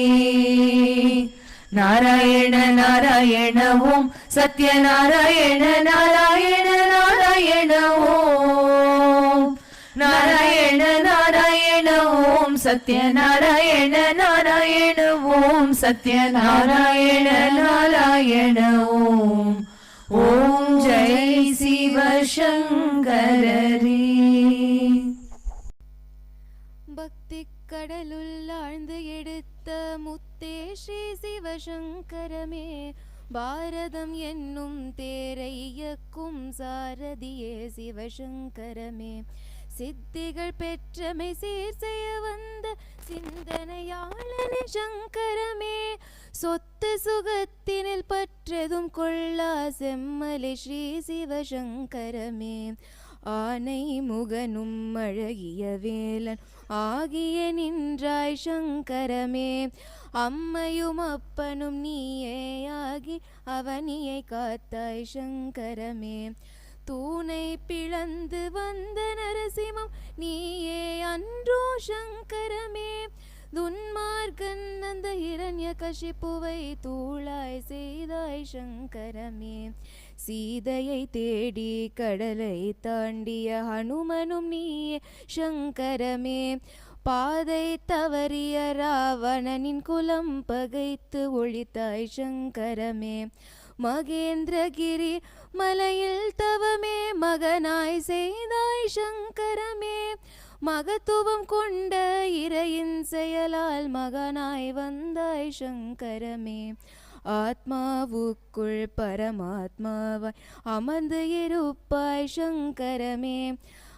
நாராயண நாராயண ஓம் சத்யநாராயண நாராயண நாராயண ஓம் நாராயண நாராயண ஓம் சத்யநாராயண நாராயண ஓம் சத்யநாராயண நாராயண ஓம். ஓம் ஜெய் சிவசங்கரரே. பக்தி கடலுள் ஆழ்ந்து எடுத்த முத்தே ஸ்ரீ சிவசங்கரமே. பாரதம் என்னும் தேரையக்கும் சாரதியே சிவசங்கரமே. சித்திகள் பெற்றமை சீர் செய்ய வந்த சிந்தனையாளனே சங்கரமே. சொத்து சுகத்தினில் பற்றதும் கொள்ளா செம்மலை ஸ்ரீ சிவசங்கரமே. ஆனை முகனும் அழகிய வேலன் ஆகிய நின்றாய் சங்கரமே. அம்மையும் அப்பனும் நீயே ஆகி அவனியை காத்தாய் சங்கரமே. தூணை பிளந்து வந்த நரசிம்மம் நீயே அன்றோ சங்கரமே. துன்மார்கன் அந்த இரண்ய கஷிப்புவை தூளாய் செய்தாய் சங்கரமே. சீதையை தேடி கடலை தாண்டிய ஹனுமனும் நீயே சங்கரமே. பாதை தவறிய ராவணனின் குலம் பகைத்து ஒழித்தாய் சங்கரமே. மகேந்திரகிரி மலையில் தவமே மகனாய் செய்தாய் சங்கரமே. மகத்துவம் கொண்ட இறையின் செயலால் மகனாய் வந்தாய் சங்கரமே. ஆத்மாவுக்குள் பரமாத்மாவாய் அமர்ந்து இருப்பாய் சங்கரமே.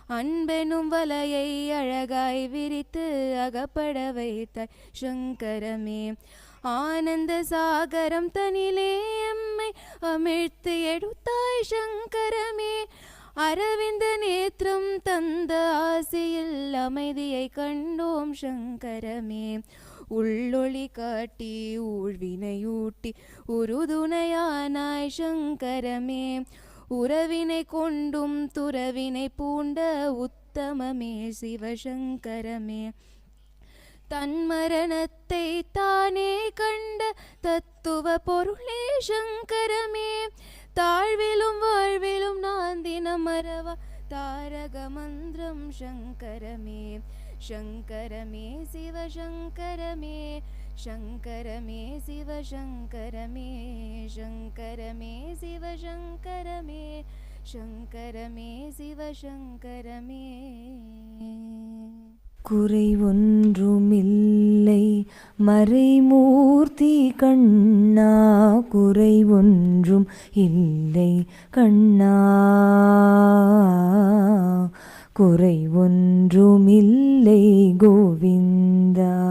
அன்பெனும் வலையை அழகாய் விரித்து அகப்பட வைத்தாய் சங்கரமே. ஆனந்த சாகரம் தனிலே எம்மை அமிழ்த்து எடுத்தாய் சங்கரமே. அரவிந்த நேத்திரம் தந்த ஆசையில் அமைதியை கண்டோம் சங்கரமே. உள்ளொளி காட்டி ஊழ்வினையூட்டி உறுதுணையானாய் சங்கரமே. உறவினை கொண்டும் துறவினை பூண்ட உத்தமமே சிவசங்கரமே. தன்மரணத்தை தானே கண்ட தத்துவ பொருளே சங்கரமே. தாழ்விலும் வாழ்விலும் நான் தினமறவா தாரக மந்திரம் சங்கரமே. சங்கரமே சிவசங்கரமே. சங்கரமே சிவசங்கரமே. சங்கரமே சிவசங்கரமே. சங்கரமே சிவசங்கரமே. குறை ஒன்றுமில்லை மறைமூர்த்தி கண்ணா, குறை ஒன்றும் இல்லை கண்ணா, குறை ஒன்றுமில்லை கோவிந்தா.